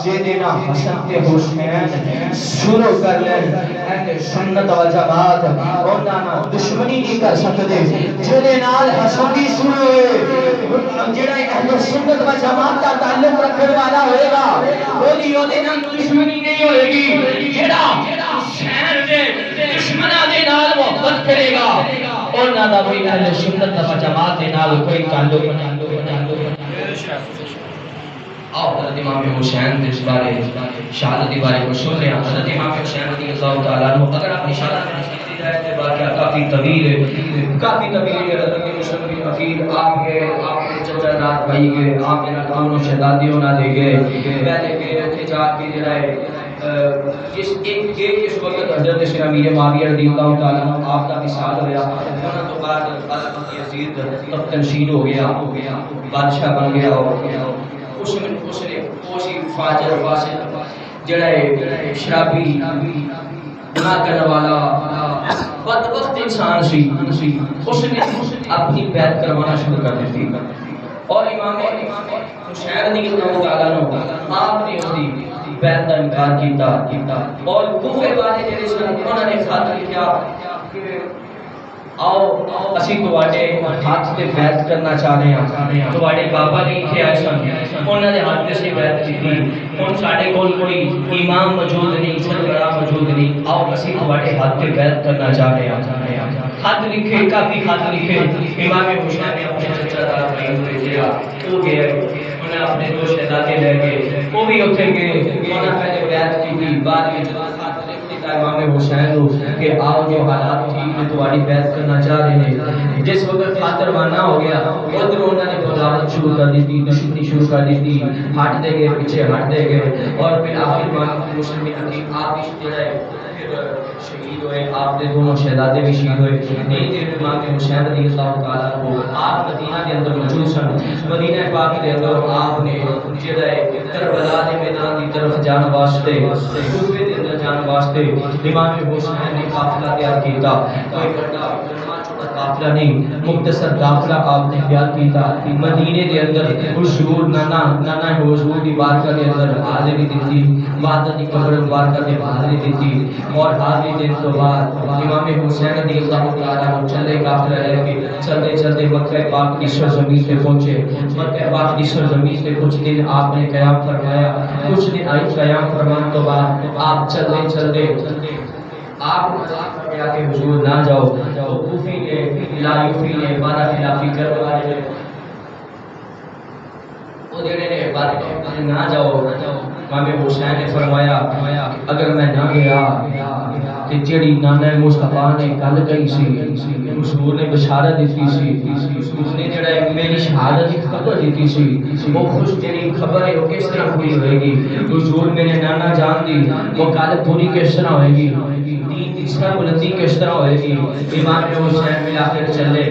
Speaker 1: جے دینا حسن تے حسین شروع کر لیں اہل سنت و جماعت انہاں نال دشمنی نہیں کر سکتے جے نال حسن بھی شروع ہوئے جڑا اہل سنت و جماعت کا تعلق رکھنے والا ہوئے گا وہی وہ نال دشمنی نہیں ہوئے گی جڑا حسین دے دشمناں دے نال محبت کرے گا انہاں دا کوئی اہل سنت و جماعت دے نال کوئی تعلق نہیں آؤ حضرت امام حسین اس بارے شہادت بارے کو سن رہے ہیں حضرت امام حسین رضی اللہ تعالیٰ عنہ اگر اپنی شہادت میں سنتی جائے تو واقعہ کافی طویل ہے حضرت مسلم بن عقیل آپ کے چچا داد بھائی کے آپ کے دونوں شہزادیوں نہ دے گئے پہلے کے اتجاج کی جڑا ہے اس وقت حضرت سیدنا امیر معاویہ رضی اللہ تعالیٰ عنہ آپ کا وصال ہوا انہوں تو بعد یزید تب تنشین ہو گیا بادشاہ بن گیا اس نے کوشی فاجر فاسد جڑا ہے شرابی گناہ کرنے والا بدبخت انسان سی اس نے اپنی بیعت کروانا شروع کر دی اور امام حسین رضی اللہ تعالیٰ عنہ آپ نے اس کی بیعت کا انکار کیتا اور کوفے والے جڑے سن انہوں نے خط لکھا کہ آؤ اسی تواڈے ہاتھ تے بیعت کرنا چاہ رہے ہیں تواڈے بابا نے اتھے آئے سن انہاں دے ہاتھ تے سے بیعت کیتی ہن ساڈے کول کوئی امام موجود نہیں سرکردہ موجود نہیں آؤ اسی تواڈے ہاتھ تے بیعت کرنا چاہ رہے ہیں خط لکھے کافی خط لکھے امام حسین نے اپنے چچا دار بھائی کو بھیجا وہ گئے انہیں اپنے دو شہزادے لے گئے وہ بھی اتھے گئے انہاں پہلے بیعت کی بعد میں جب خط لکھتا امام حسین کو کہ آؤ جو حالات ٹھیک ہے تمہاری بیعت کرنا چاہ رہے ہیں جس وقت خط روانہ ہو گیا ادھر انہوں نے بغاوت شروع کر دی تھی دشمنی شروع کر دی تھی ہٹ دے گئے پیچھے ہٹ دے گئے اور پھر آخر میں مسلمین کی آپ شہید ہوئے آپ کے دونوں شہزادے بھی شہید ہوئے نہیں دیر امام حسین رضی اللہ تعالیٰ کو آپ مدینہ کے اندر موجود سن مدینہ پاک کے اندر آپ نے جڑا کربلا کے میدان کی طرف جان واسطے کوفے کے اندر جان واسطے امام حسین نے قافلہ تیار کیتا کوئی بڑا قافلہ نہیں مختصر قافلہ آپ نے تیار کیتا مدینے کے اندر حضور نانا حضور کی بارگاہ کے اندر حاضری دیتی وعدہ کی قبر مبارکہ کے حاضری دیتی اور حاضری دن تو بعد امام حسین رضی اللہ تعالیٰ عنہ چلے قافلہ لے کے چلتے چلتے مکہ پاک کی سرزمین سے پہنچے مکہ پاک کی سرزمین سے کچھ دن آپ نے قیام فرمایا کچھ دن آئی قیام فرمان تو بعد آپ چلتے چلتے آپ فرمایا کہ حضور نہ جاؤ کوفی نے لایوفی نے بارہ خلافی کرنے والے وہ جڑے نے بات نہ جاؤ امام حسین نے فرمایا اگر میں نہ گیا کہ جڑی نانا مصطفیٰ نے گل کہی سی حضور نے بشارت دیتی سی اس نے جڑا میری شہادت کی خبر دیتی سی وہ خوش جڑی خبر ہے وہ کس طرح پوری ہوئے گی حضور میرے نانا جان دی وہ گل پوری کس طرح ہوئے گی اس طرح بلندی کس طرح ہوئے گی امام حسین ملا کر چلتے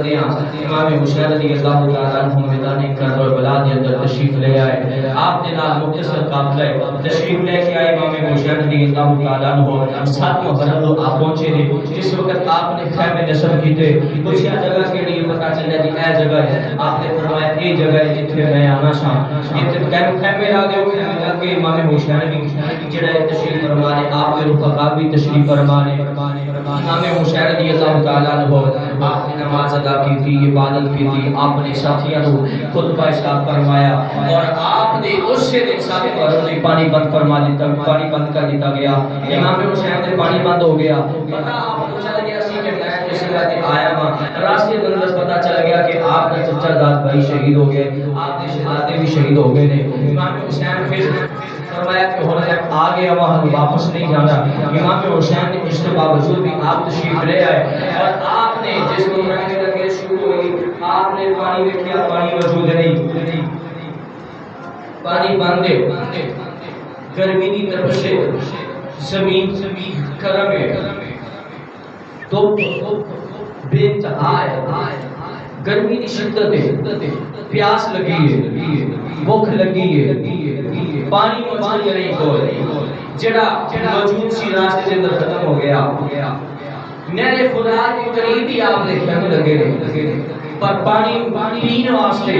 Speaker 1: ہیں امام حسین رضی اللہ تعالیٰ عنہ میدان کربلا کے اندر تشریف لے آئے آپ نے نال مختصر قافلہ تشریف لے کے آئے امام حسین رضی اللہ تعالیٰ عنہ سات محرم کو آپ پہنچے تھے جس وقت آپ نے خیمے نصب کیتے کچھ جگہ کے لیے پتہ چلا جی اے جگہ ہے آپ نے فرمایا اے جگہ ہے جتھے میں آنا چاہاں یہ خیمے لا دے کہ امام حسین بھی جڑا تشریف فرمانے آپ کے رفقا بھی تشریف فرمانے امام حسین رضی اللہ تعالیٰ عنہ آپ نے نماز ادا کی تھی عبادت کی تھی آپ نے ساتھیاں کو خطبہ ارشاد فرمایا اور آپ نے اس سے دن ساتھ میں پانی بند فرما دیتا پانی بند کر دیتا گیا امام حسین نے پانی بند ہو گیا پتہ آپ کو چل گیا سی کہ میں اس وقت آیا ہاں راستے کے اندر پتہ چل گیا کہ آپ کا چچا داد بھائی شہید ہو گئے آپ کے شہزادے بھی شہید ہو گئے نے امام حسین پھر فرمایا کہ ہونے آ گیا وہاں واپس نہیں جانا امام حسین نے اس کے باوجود بھی آپ تشریف لے آئے اور آپ نے جس کو رہنے لگے شروع ہوئی آپ نے پانی میں کیا پانی موجود نہیں پانی باندھے گرمی کی طرف سے زمین گرم ہے تو بے انتہا ہے گرمی کی شدت ہے پیاس لگی ہے بھوک لگی ہے پانی موجود نہیں کوئی جڑا موجود سی راستے کے اندر ختم ہو گیا نہر فرات کے قریب ہی آپ نے کھانے لگے پر پانی پینے واسطے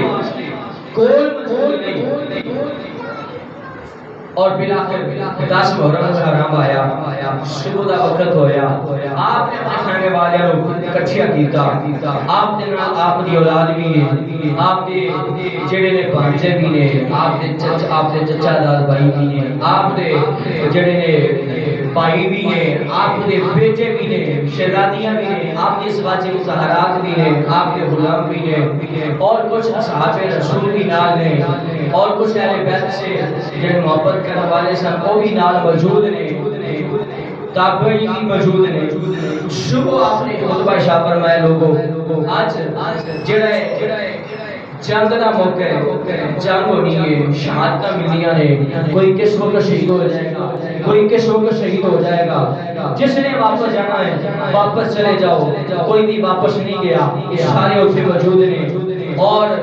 Speaker 1: کوئی موجود نہیں اور بلاخر 10 محرم کا حرام آیا صبح کا وقت ہویا آپ نے اپنے خیمے والوں کو اکٹھا کیتا آپ نے آپ کی اولاد بھی ہے آپ کے جڑے نے بھانجے بھی نے آپ کے چچا داد بھائی بھی نے آپ کے جڑے نے بھائی بھی ہیں آپ کے بیٹے بھی ہیں شہزادیاں بھی ہیں آپ کے سواجی مظاہرات بھی ہیں آپ کے غلام بھی ہیں اور کچھ اصحاب رسول بھی نال ہیں اور کچھ اہل بیت سے جن محبت کرنے والے سن وہ بھی نال موجود ہیں تابعی بھی موجود ہیں صبح آپ نے خطبہ ارشاد فرمایا لوگوں آج جڑا ہے جنگ کا موقع ہے جنگ ہونی ہے شہادتیں ملیاں نے کوئی کس وقت شہید ہو جائے گا کوئی کس وقت شہید ہو جائے گا جس نے واپس جانا ہے واپس چلے جاؤ کوئی بھی واپس نہیں گیا یہ سارے اتنے موجود ہیں اور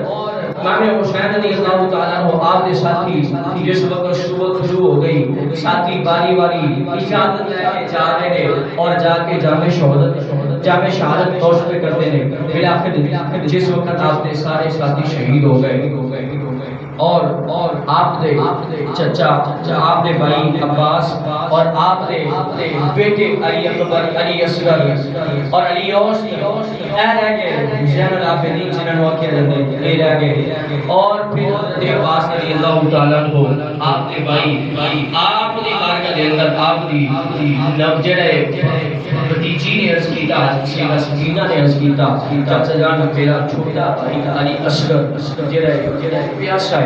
Speaker 1: امام حسین رضی اللہ تعالیٰ عنہ آپ کے ساتھی جس وقت صبح شروع ہو گئی ساتھی باری باری اجازت لے کے جا رہے ہیں اور جا کے جامع شہادت نوش پہ کرتے ہیں بلاخر جس وقت آپ نے سارے ساتھی شہید ہو گئے اور آپ دے چچا آپ دے بھائی عباس اور آپ دے بیٹے علی اکبر علی اصغر اور علی اوس اے رہ گئے زین العابدین جنہوں واقعہ جاندے اے رہ گئے اور پھر حضرت عباس رضی اللہ تعالیٰ کو آپ دے بھائی آپ دی بارگاہ دے اندر آپ دی نو جڑے بھتیجی نے عرض کیتا سیدہ سکینہ نے عرض کیتا چچا جان میرا چھوٹا بھائی علی اصغر جڑا پیاسا ہے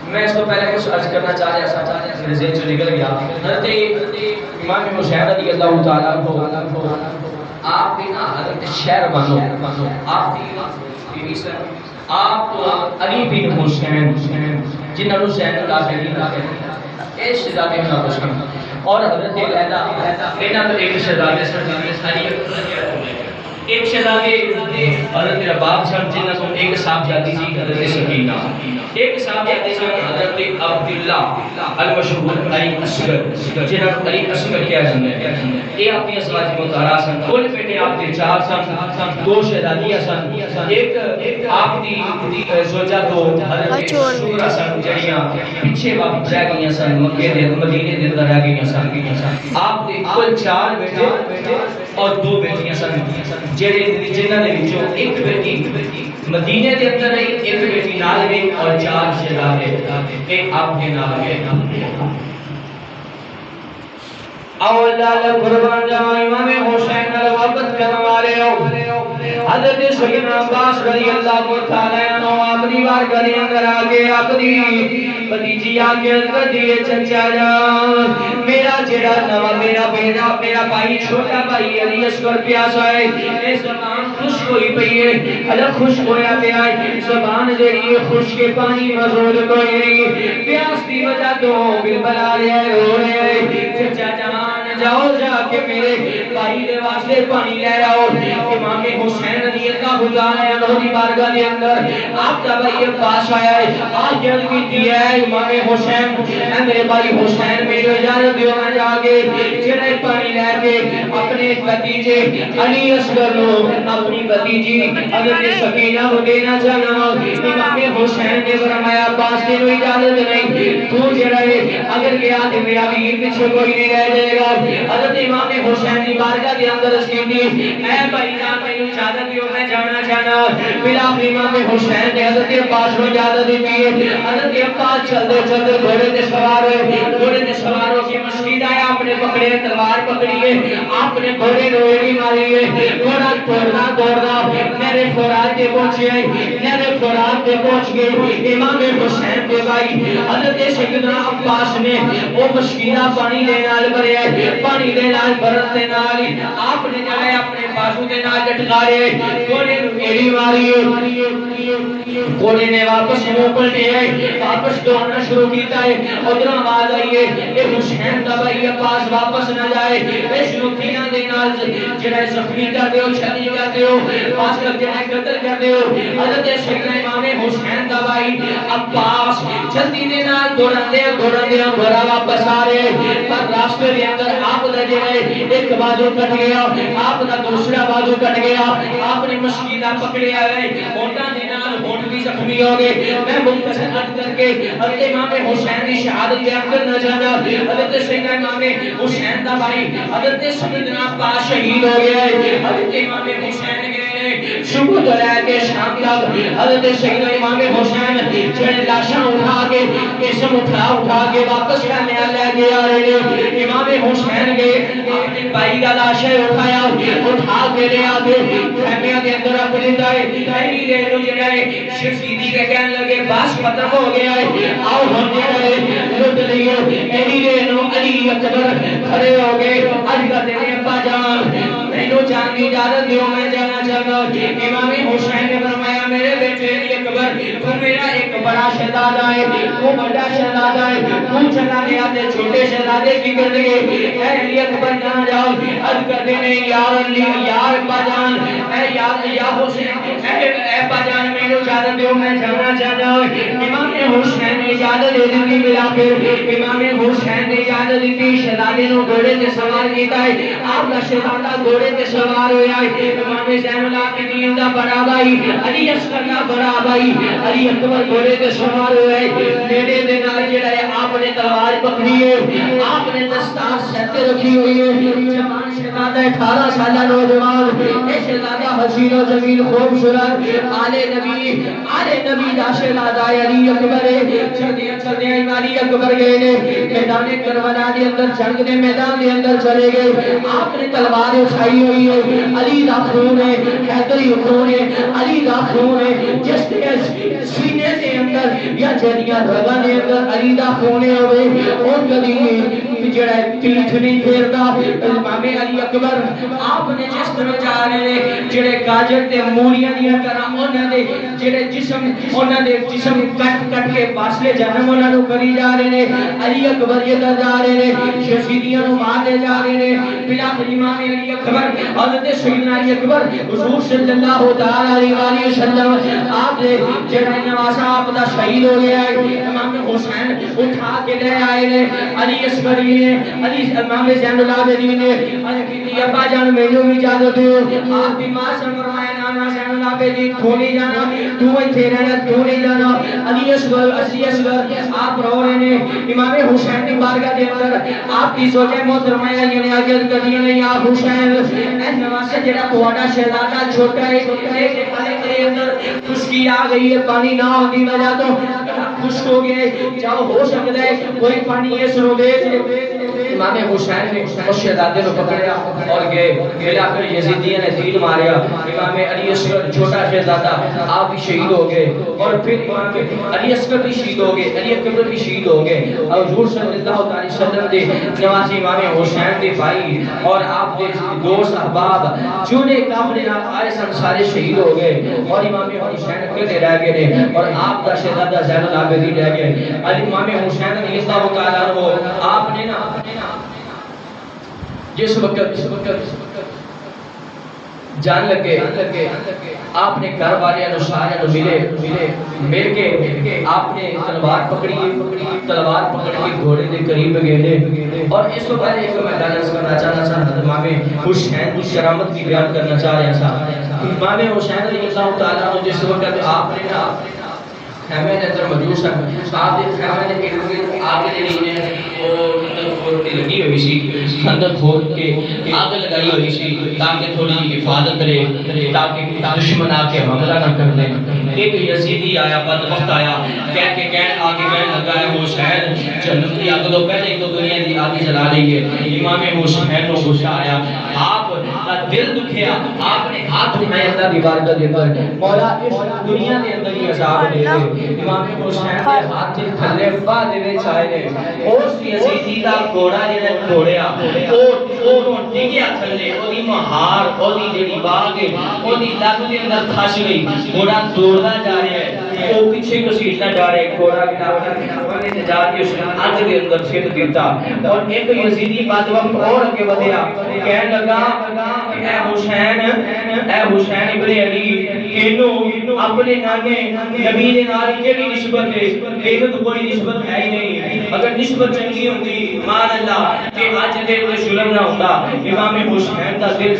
Speaker 1: میں اس کو پہلے کچھ عرض کرنا چاہ رہا تھا میرے ذہن سے نکل گیا حضرت امام حسین رضی اللہ تعالیٰ کو آپ بھی نا حضرت شہر بانو آپ بھی آپ علی بن حسین جنہوں نے زین العابدین کہتے ہیں اس شہزادے میں نہ حسین اور حضرت لیلا انہاں تو ایک شہزادے ایک شہزادے حضرت رباب صاحب جنہاں کو ایک صاحبزادی سی حضرت سکینہ ایک صاحبزادی سی حضرت عبداللہ المشہور علی اصغر جنہاں کو علی اصغر کیا جاتا ہے یہ اپنی ازواج مطہرہ سن کل بیٹے آپ کے چار سن دو شہزادیاں سن ایک آپ دی زوجہ تو حضرت شورا سن جڑیاں پیچھے واپس رہ گئیاں سن مکے دے مدینے دے اندر رہ گئیاں سن آپ دے کل چار بیٹے اور دو بیٹیاں سن جنہاں نے وچوں ایک بیٹی مدینے دے اندر رہی ایک بیٹی نال گئی اور چار شہزادے ایک آپ کے نال گئے اولاد قربان جاؤ امام حسین محبت کرنے والے ہو حضرت سیدنا عباس رضی اللہ تعالی عنہ اپنی بارگاہ کے اندر آ کے اپنی بھتیجی آ کے کر دیے چچا جان میرا جڑا نواں میرا بیٹا میرا بھائی چھوٹا بھائی علی اصغر پیاسا ہے اے زبان خوش ہوئی پئی ہے الگ خوش ہویا پیا ہے زبان جڑی ہے خوش کے پانی مزور کوئی نہیں پیاس دی وجہ تو بلبلا رہے رو رہے چچا جان جاؤ جا کے میرے بھائی دے واسطے پانی لے آؤ امام حسین رضی اللہ عنہ دی بارگاہ دے اندر آپ دا بھائی عباس آیا ہے آج جلد کی ہے امام حسین اے میرے بھائی حسین میرے اجازت دیو میں جا کے جڑے پانی لے کے اپنے بھتیجے علی اصغر نو اپنی بھتیجی حضرت سکینہ کو دینا چاہنا امام حسین نے فرمایا عباس نے اجازت نہیں تو جڑا ہے اگر گیا تے میرا ویر پیچھے کوئی نہیں رہ جائے گا حضرت امام حسین کی بارگاہ کے اندر اس کی اے بھائی جان میں اجازت دیو میں جانا چاہنا بلا امام حسین نے حضرت عباس کو اجازت دی حضرت عباس چلتے چلتے گھوڑے تے سوار ہوئے گھوڑے تے سوار ہو کے مسجد آیا آپ نے پکڑے تلوار پکڑی ہے آپ نے گھوڑے کو ایڑی ماری ہے گھوڑا دوڑنا میرے فرات تے پہنچے میرے فرات تے پہنچ گئے امام حسین کے بھائی حضرت سیدنا عباس نے وہ مشکینہ پانی لینے والے بھرے پانی دے نال برت دے نال آپ نے جائے اپنے بازو دے نال لٹکارے گھوڑے نو ایڑی ماری گھوڑے نے واپس منہ پلٹے واپس دوڑنا شروع کیتا ہے ادھر آواز آئی ہے اے حسین دا بھائی عباس واپس نہ جائے اس نوکیاں دے نال جڑا زخمی کر دیو چھلی کر دیو پاس کر جڑا قتل کر دیو حضرت سیدنا امام حسین دا بھائی عباس جلدی دے نال دوڑندے گھوڑا واپس آ رہے پر راستے دے اندر آپ دا جڑا ایک بازو کٹ گیا آپ دا دوسرا بازو کٹ گیا آپ نے مشکینہ پکڑیا ہے ہونٹاں دے نال ہونٹ بھی زخمی ہو گئے میں مختصر عرض کر کے حضرت امام حسین کی شہادت بیان کرنا چاہتا حضرت سیدنا امام حسین دا بھائی حضرت سیدنا عباس شہید ہو گیا ہے حضرت امام حسین گئے صبح تو لے کے شام تک حضرت سیدنا امام حسین جڑے لاشاں اٹھا کے جسم اٹھا کے واپس کرنے لے کے آ رہے ہیں امام حسین گئے اپنے بھائی کا لاشیں اٹھایا اٹھا کے لے آ کے خیمے کے اندر رکھ دیتا ہے ایڈی دیر نو جڑا ہے شفیدی کے کہنے لگے بس ختم ہو گیا ہے آؤ ہم جڑا ہے لٹ لیو ایڈی دیر نو علی اکبر کھڑے ہو گئے اج کا تیرے ابا جان مینوں جان دی اجازت دیو میں جانا چاہتا امام حسین نے فرمایا میرے بیٹے علی اکبر تو میرا ایک بڑا شہزادہ ہے تو بڑا شہزادہ ہے تو چلا گیا تے چھوٹے شہزادے کی کر لگے اے علی اکبر جان جاؤ عرض کرتے ہیں یار علی یار ابا جان اے یا حسین اے ابا جان مینوں اجازت دیو میں جانا چاہتا امام حسین نے اجازت دے دی بلا پھر امام حسین نے اجازت دی شہزادے نو گھوڑے تے سوار کیتا ہے آپ دا شہزادہ گھوڑے تے سوار ہویا ہے امام زین العابدین دا بڑا بھائی علی اصغر دا بڑا بھائی علی اکبر گھوڑے تے سوار ہویا ہے نیڑے دے نال جڑا ہے آپ نے تلوار پکڑی ہے آپ نے دستار سر تے رکھی ہوئی ہے جوان شہزادہ 18 سالہ نوجوان اے شہزادہ حسین و جمیل خوبصورت آل نبی دا شہزادہ علی اکبر چلدے علی اکبر گئے نے میدان کربلا دے اندر جنگ دے میدان دے اندر چلے گئے آپ نے تلوار اٹھائی ہوئی ہے علی دا خون ہے حیدری خون ہے علی دا خون ہے جس دے سینے دے اندر یا جڑیاں رگاں دے اندر علی دا خون ہے اور کبھی جڑا پیٹھ نہیں پھیردا امام علی اکبر آپ نے جس طرح جا رہے ہیں جڑے گاجر تے مولیاں دیاں طرح انہاں دے جڑے جسم کٹ کٹ کے فاصلے جہنم انہاں نو کری جا رہے ہیں علی اکبر یہ جا رہے ہیں شہیدیاں نو مارے جا رہے ہیں بلا امام علی اکبر حضرت سیدنا علی اکبر حضور صلی اللہ تعالی علیہ وسلم آپ نے جڑا نواسا آپ دا شہید ہو گیا ہے امام حسین اٹھا کے لے آئے نے علی اصغر نے علی امام زین العابدین نے علی ابا جان مینوں بھی اجازت دو آپ دی ماں سے فرمایا نانا زین العابدین تو نہیں جانا تو ایتھے رہنا تو نہیں جانا علی اصغر آپ رو رہے نے امام حسین کی بارگاہ دے اندر آپ کی سوچے محترمہ یعنی اجازت کردی نہیں آپ حسین اے نواسا جڑا تہاڈا شہزادہ چھوٹا ہے ایک پالے کے اندر خشکی آ گئی ہے پانی نہ ہونے کی وجہ تو خشک ہو گئے جاؤ ہو سکتا ہے کوئی پانی اس روبے امام حسین نے اس شہزادے کو پکڑیا اور گئے ملا کر یزیدیوں نے تیر ماریا امام علی اصغر چھوٹا شہزادہ آپ بھی شہید ہو گئے اور پھر امام علی اصغر بھی شہید ہو گئے علی اکبر بھی شہید ہو گئے اور حضور صلی اللہ علیہ وسلم دے نواسی امام حسین دے بھائی اور آپ دے دوست احباب جو نے کافر نام آئے سن سارے شہید ہو گئے اور امام حسین اکیلے رہ گئے اور آپ کا شہزادہ زین العابدین رہ گئے امام حسین رضی اللہ تعالیٰ عنہ آپ نے نا جس وقت جان لگے آپ نے گھر والے سارے مل کے آپ نے تلوار پکڑی کے گھوڑے کے قریب گئے اور اس کو پہلے ایک میں ڈالس کرنا چاہنا تھا امام حسین کی کرامت کی بیان کرنا چاہ رہا تھا امام حسین رضی اللہ تعالیٰ عنہ جس وقت آپ نے خیمے کے اندر موجود سن آپ نے خیمے کے اندر آگ لگی ہوئی سی اندر کھود کے آگ لگائی ہوئی سی تاکہ تھوڑی حفاظت رہے تاکہ دشمن آ کے حملہ نہ کر دیں ایک یزیدی آیا بدبخت آیا کہنے لگا ہے حسین جنت کی آگ تو پہلے تو دنیا کی آگ جلا رہی ہے امام حسین کو غصہ آیا آپ کا دل دکھیا آپ نے ہاتھ اٹھایا اللہ کی بارگاہ کے اندر مولا اس دنیا کے اندر ہی عذاب دے دے امام حسین کے ہاتھ دے تھلے پا دے وچ آئے نے اس یزیدی دا گھوڑا جڑا گھوڑیا او ڈگیا تھلے اودی مہار اودی جڑی باغ اودی لگ دے اندر پھس گئی گھوڑا دوڑدا جا رہا ہے او پیچھے گھسیٹدا جا رہا ہے گھوڑا بنا کے جا کے اس نے اگ دے اندر پھینک دیتا اور ایک یزیدی بعد وقت اور اگے ودیا کہنے لگا اے حسین ابن علی اینو اپنے نانے نبی دے نال کیڑی نسبت ہے ایک تو کوئی نسبت ہے ہی نہیں اگر نسبت چنگی ہوندی مان اللہ کہ اج دے کوئی ظلم نہ ہوندا امام حسین دا دل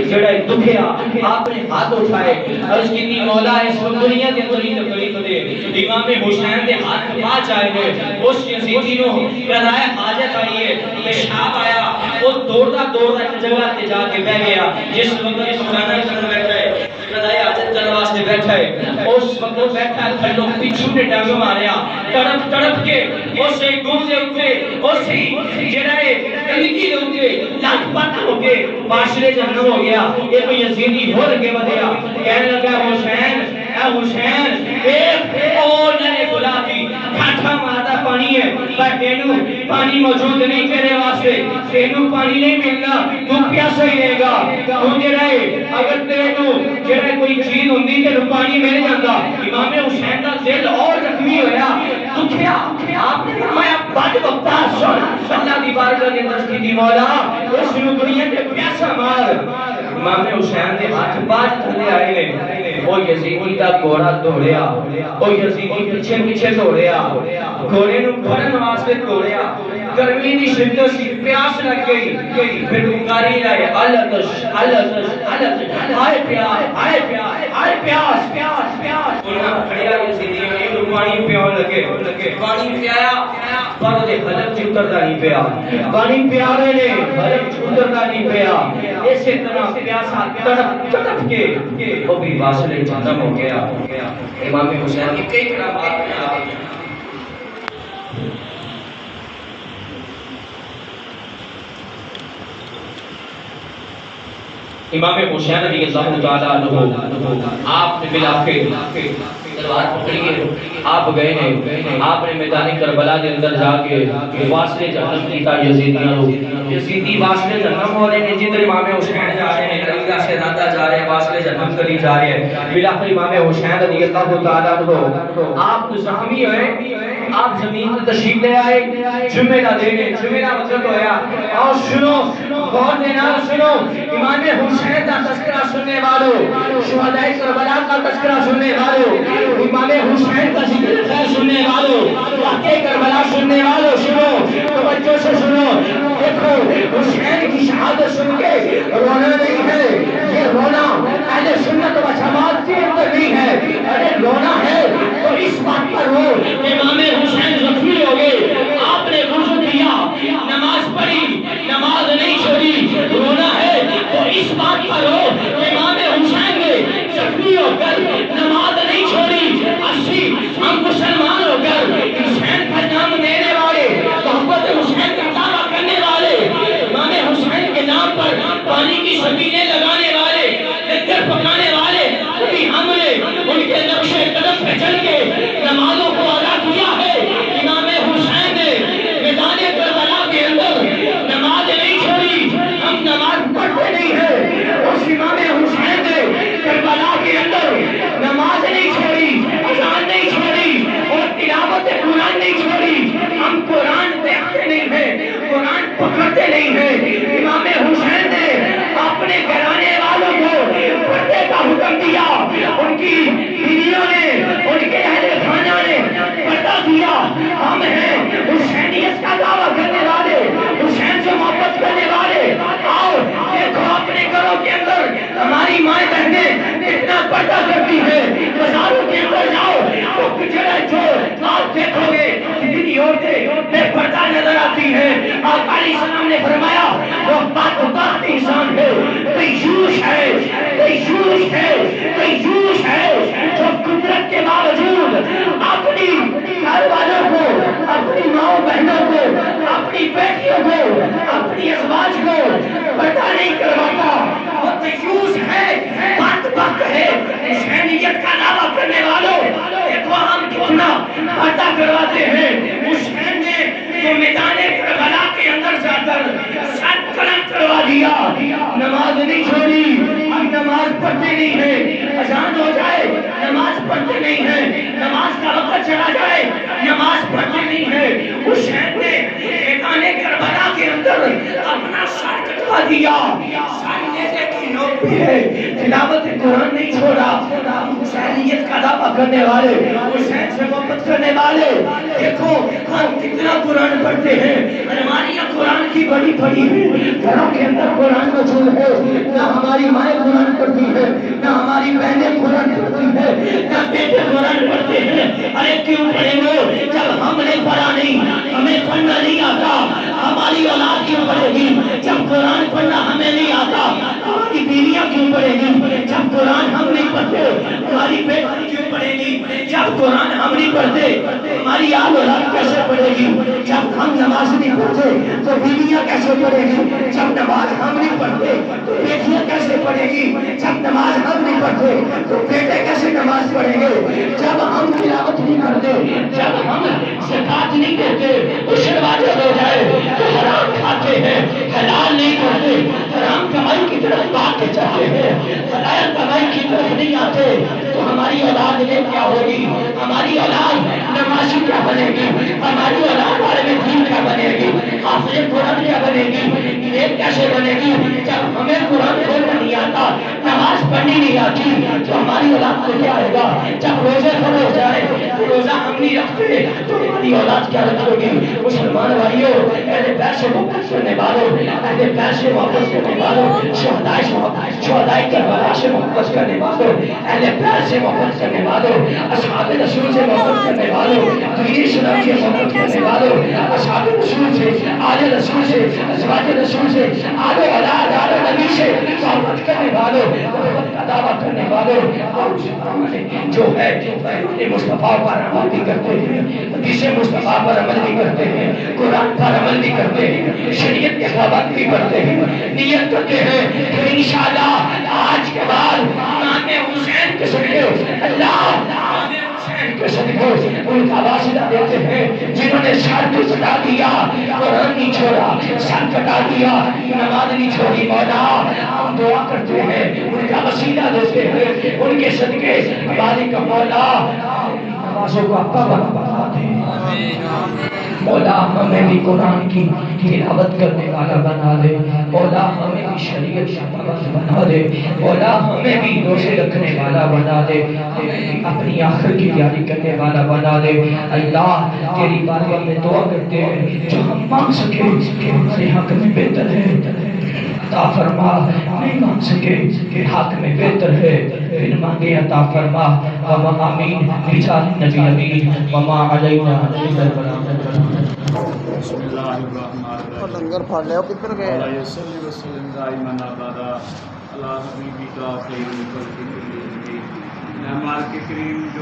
Speaker 1: جڑا دکھیا آپ نے ہاتھ اٹھائے عرض کی مولا اس دنیا دے اندر ہی تکلیف دے امام حسین دے ہاتھ پاس آئے نے اس یزیدی نو قضائے حاجت آئی ہے پیشاب آیا وہ دوڑدا ایک جگہ تے جا کے بیٹھ گیا جس وقت سبحان اللہ بیٹھا ہے قضائے حاجت کرنے واسطے بیٹھا ہے اس وقت بیٹھا تھلوں پیچھے نے ڈنگ ماریا تڑپ کے اسے گم دے اوتے اسی جڑا ہے کلیکی دے اوتے لٹ پٹ ہو کے معاشرے جہنم ہو گیا ایک یزیدی ہو کے ودیا کہنے لگا حسین اے حسین اے او نے گلابی ٹھاٹھا ماردا پانی ہے پر تینو پانی موجود نہیں تیرے واسطے تینو پانی نہیں ملنا تو پیاسا ہی رہے گا تو جڑا ہے اگر تینو جڑا کوئی چیز ہوندی تے پانی مل جاندا امام حسین دا دل اور زخمی ہویا دکھیا آپ نے فرمایا بد وقتا سن اللہ دی بارگاہ دے اندر کی مولا اس نو دنیا تے پیاسا مار امام حسین دے ہاتھ پاس تھلے آئے نے او یزیدی دا گھوڑا دوڑیا او یزیدی پیچھے پیچھے دوڑیا گھوڑے نو پھڑن واسطے دوڑیا گرمی دی شدت سی پیاس لگ گئی پھر پکاری آئے الاتش الاتش الاتش ہائے پیاس ہائے پیاس ہائے پیاس پیاس پیاس انہاں کھڑیا یزیدی نے پانی پیاؤ لگے پانی پیایا پر دے حلق چتردا نہیں پیا پانی پیارے نے حلق چتردا نہیں پیا اسی طرح پیاسا تڑپ تڑپ کے وہ بھی واصلے ختم ہو گیا امام حسین کی کئی کرامات میں آ گئی امام حسین رضی اللہ تعالیٰ عنہ آپ نے بلاخر تلوار پکڑی آپ گئے ہیں آپ نے میدان کربلا کے اندر جا کے واسطے جہنم کیتا یزیدیاں لوگ یزیدی واسطے جہنم ہو رہے ہیں جدھر امام حسین جا رہے ہیں علیہ سے دادا جا رہے ہیں واسطے جہنم کری جا رہے ہیں بلاخر امام حسین رضی اللہ تعالیٰ عنہ آپ زخمی ہوئے آپ زمین پر تشریف لے آئے جمعہ کا دن ہے جمعہ کا وقت ہویا اور سنو غور دینا سنو امام حسین کا تذکرہ سننے والوں شہدائے کربلا کا تذکرہ سننے والوں امام حسین کا ذکر خیر سننے والوں واقعہ کربلا سننے والوں سنو توجہ سے سنو دیکھو حسین کی شہادت سن کے رونا نہیں ہے یہ رونا اہل سنت و جماعت کے اندر نہیں ہے ارے رونا ہے تو اس بات پر رو امام حسین زخمی ہو گئے آپ نے وضو کیا نماز پڑھی نماز نہیں چھوڑی رونا ہے تو اس بات پر رو امام حسین نے زخمی ہو کر نماز نہیں چھوڑی اسی ہم مسلمان ہو کر حسین کا نام دینے والے محبت حسین کا دعویٰ کرنے والے امام حسین کے نام پر پانی کی سبیلیں لگانے والے لنگر پکانے والے کبھی ہم نے ان کے نقش قدم پہ چل کے نمازوں کو ادا کیا ہے امام حسین نے میدان کربلا کے اندر نماز نہیں چھوڑی ہم نماز پڑھتے نہیں ہیں اس امام حسین نے کربلا کے اندر نماز نہیں چھوڑی اذان نہیں چھوڑی اور تلاوت قرآن نہیں چھوڑی ہم قرآن دیکھتے نہیں ہیں قرآن پکڑتے نہیں ہیں امام حسین نے اپنے گھرانے والوں کو پردے کا حکم دیا ان کی بیویوں نے ان کے اہل خانہ نے پردہ دیا ہم ہیں حسینیت کا دعویٰ کرنے والے حسین سے محبت کرنے والے آؤ دیکھو اپنے گھروں کے اندر ہماری مائیں بہنیں کتنا پردہ کرتی ہے بازاروں کے اندر جاؤ تو کچڑا جو آپ دیکھو گے کتنی عورتیں بے پردہ نظر آتی ہیں آپ علیہ السلام نے فرمایا وہ بات انسان ہے دیوش ہے دیوش ہے دیوش ہے جو قدرت کے باوجود اپنی گھر والوں کو اپنی ماں بہنوں کو اپنی بیٹیوں کو اپنی ازواج کو پردہ نہیں کرواتا وہ دیوش ہے بات بک ہے حسینیت کا دعویٰ کرنے والوں دیکھو ہم کتنا پردہ کرواتے ہیں حسین نے تو میدان کربلا کے اندر جا کر سر قلم کروا دیا نماز نہیں چھوڑی ہم نماز پڑھتے نہیں ہیں اذان ہو جائے نماز پڑھتے نہیں ہیں نماز کا وقت چلا جائے نماز پڑھتے نہیں ہیں حسین نے میدان کربلا کے اندر اپنا سر کٹوا دیا سر نیزے کی نوک پہ ہے تلاوت قرآن نہیں چھوڑا حسینیت کا دعویٰ کرنے والے حسین سے محبت کرنے والے دیکھو ہم کتنا قرآن پڑھتے ہیں الماریاں قرآن کی بڑی بڑی ہیں گھروں کے اندر قرآن موجود ہے نہ ہماری مائیں قرآن پڑھتی ہے نہ ہماری بہنیں قرآن پڑھتی ہے نہ بیٹے قرآن پڑھتے ہیں ارے کیوں پڑھیں گے جب ہم نے پڑھا نہیں ہمیں پڑھنا نہیں آتا ہماری اولاد کیوں پڑھے گی جب قرآن پڑھنا ہمیں نہیں آتا ہماری بیویاں کیوں پڑھے گی جب قرآن ہم نہیں پڑھتے ہماری بیٹی کیوں پڑھے گی جب قرآن ہم نہیں پڑھتے ہماری اولاد کیسے پڑھے گی جب ہم نماز نہیں پڑھتے تو بیویاں کیسے پڑھے گی جب نماز ہم نہیں پڑھتے تو بیٹیاں کیسے پڑھے گی جب نماز ہم نہیں پڑھتے تو بیٹے کیسے نماز پڑھیں گے جب ہم تلاوت نہیں کرتے جب ہم زکات نہیں دیتے عشر واجب ہو جائے تو حرام کھاتے ہیں حلال نہیں کرتے حرام کمائی کی طرف بھاگتے چاہتے ہیں حلال کمائی کی طرف نہیں آتے تو ہماری اولاد میں کیا ہوگی ہماری اولاد نمازی کیا بنے گی ہماری اولاد بارے میں دین کیا بنے گی حافظ قرآن کیا بنے گی نیک کیسے بنے گی جب ہمیں قرآن کھولنا نہیں آتا ہم نہیں رکھتے تو ہماری اولاد کیا رکھے گی؟ مسلمان بھائیوں، اہل بیت سے محبت کرنے والوں، اہل بیت سے محبت کرنے والوں، شہدائے کربلا سے محبت کرنے والوں، اہل بیت سے محبت کرنے والوں، اصحاب رسول سے محبت کرنے والوں، دین اسلام سے محبت کرنے والوں، اصحاب رسول سے، آل رسول سے، ازواج رسول سے، آل اولاد آل نبی سے محبت کرنے والوں، محبت کا دعویٰ کرنے والوں، جو ہے مصطفیٰ پر عمل بھی کرتے ہیں، حدیث مصطفیٰ پر عمل بھی کرتے ہیں، قرآن پر عمل بھی کرتے ہیں، شریعت کے خلافت بھی کرتے ہیں، نیت کرتے ہیں کہ انشاءاللہ آج کے بعد امام حسین کے صدقے اللہ کے صدقے ان کا واسطہ دیتے ہیں جنہوں نے سر کو کٹا دیا، قرآن نہیں چھوڑا، سر کٹا دیا، نماز نہیں چھوڑی، مولا ہم دعا کرتے ہیں، ان کا وسیلہ دیتے ہیں، ان کے صدقے ہماری کا مولا نمازوں کا پابند بنا دے، مولا ہمیں بھی قرآن کی تلاوت کرنے والا بنا دے، مولا ہمیں بھی شریعت کا پابند بنا دے، مولا ہمیں بھی روزے رکھنے والا بنا دے، ہمیں بھی اپنی آخر کی تیاری کرنے والا بنا دے۔ اللہ تیری بارگاہ میں دعا کرتے ہیں جو ہم مانگ سکے ہمارے حق میں بہتر ہے عطا فرما، نہیں مانگ سکے حق میں بہتر ہے پھر مانگے عطا فرما، وما آمین بجاہ نبی امین وما علینا الا البلاغ۔
Speaker 3: بسم اللہ الرحمن الرحیم۔
Speaker 2: لنگر پھاڑ لے کدھر گئے؟
Speaker 3: مولا یصلی وسلم دائما ابدا علی حبیبک خیر الخلق کلہم۔ ہمارے کریم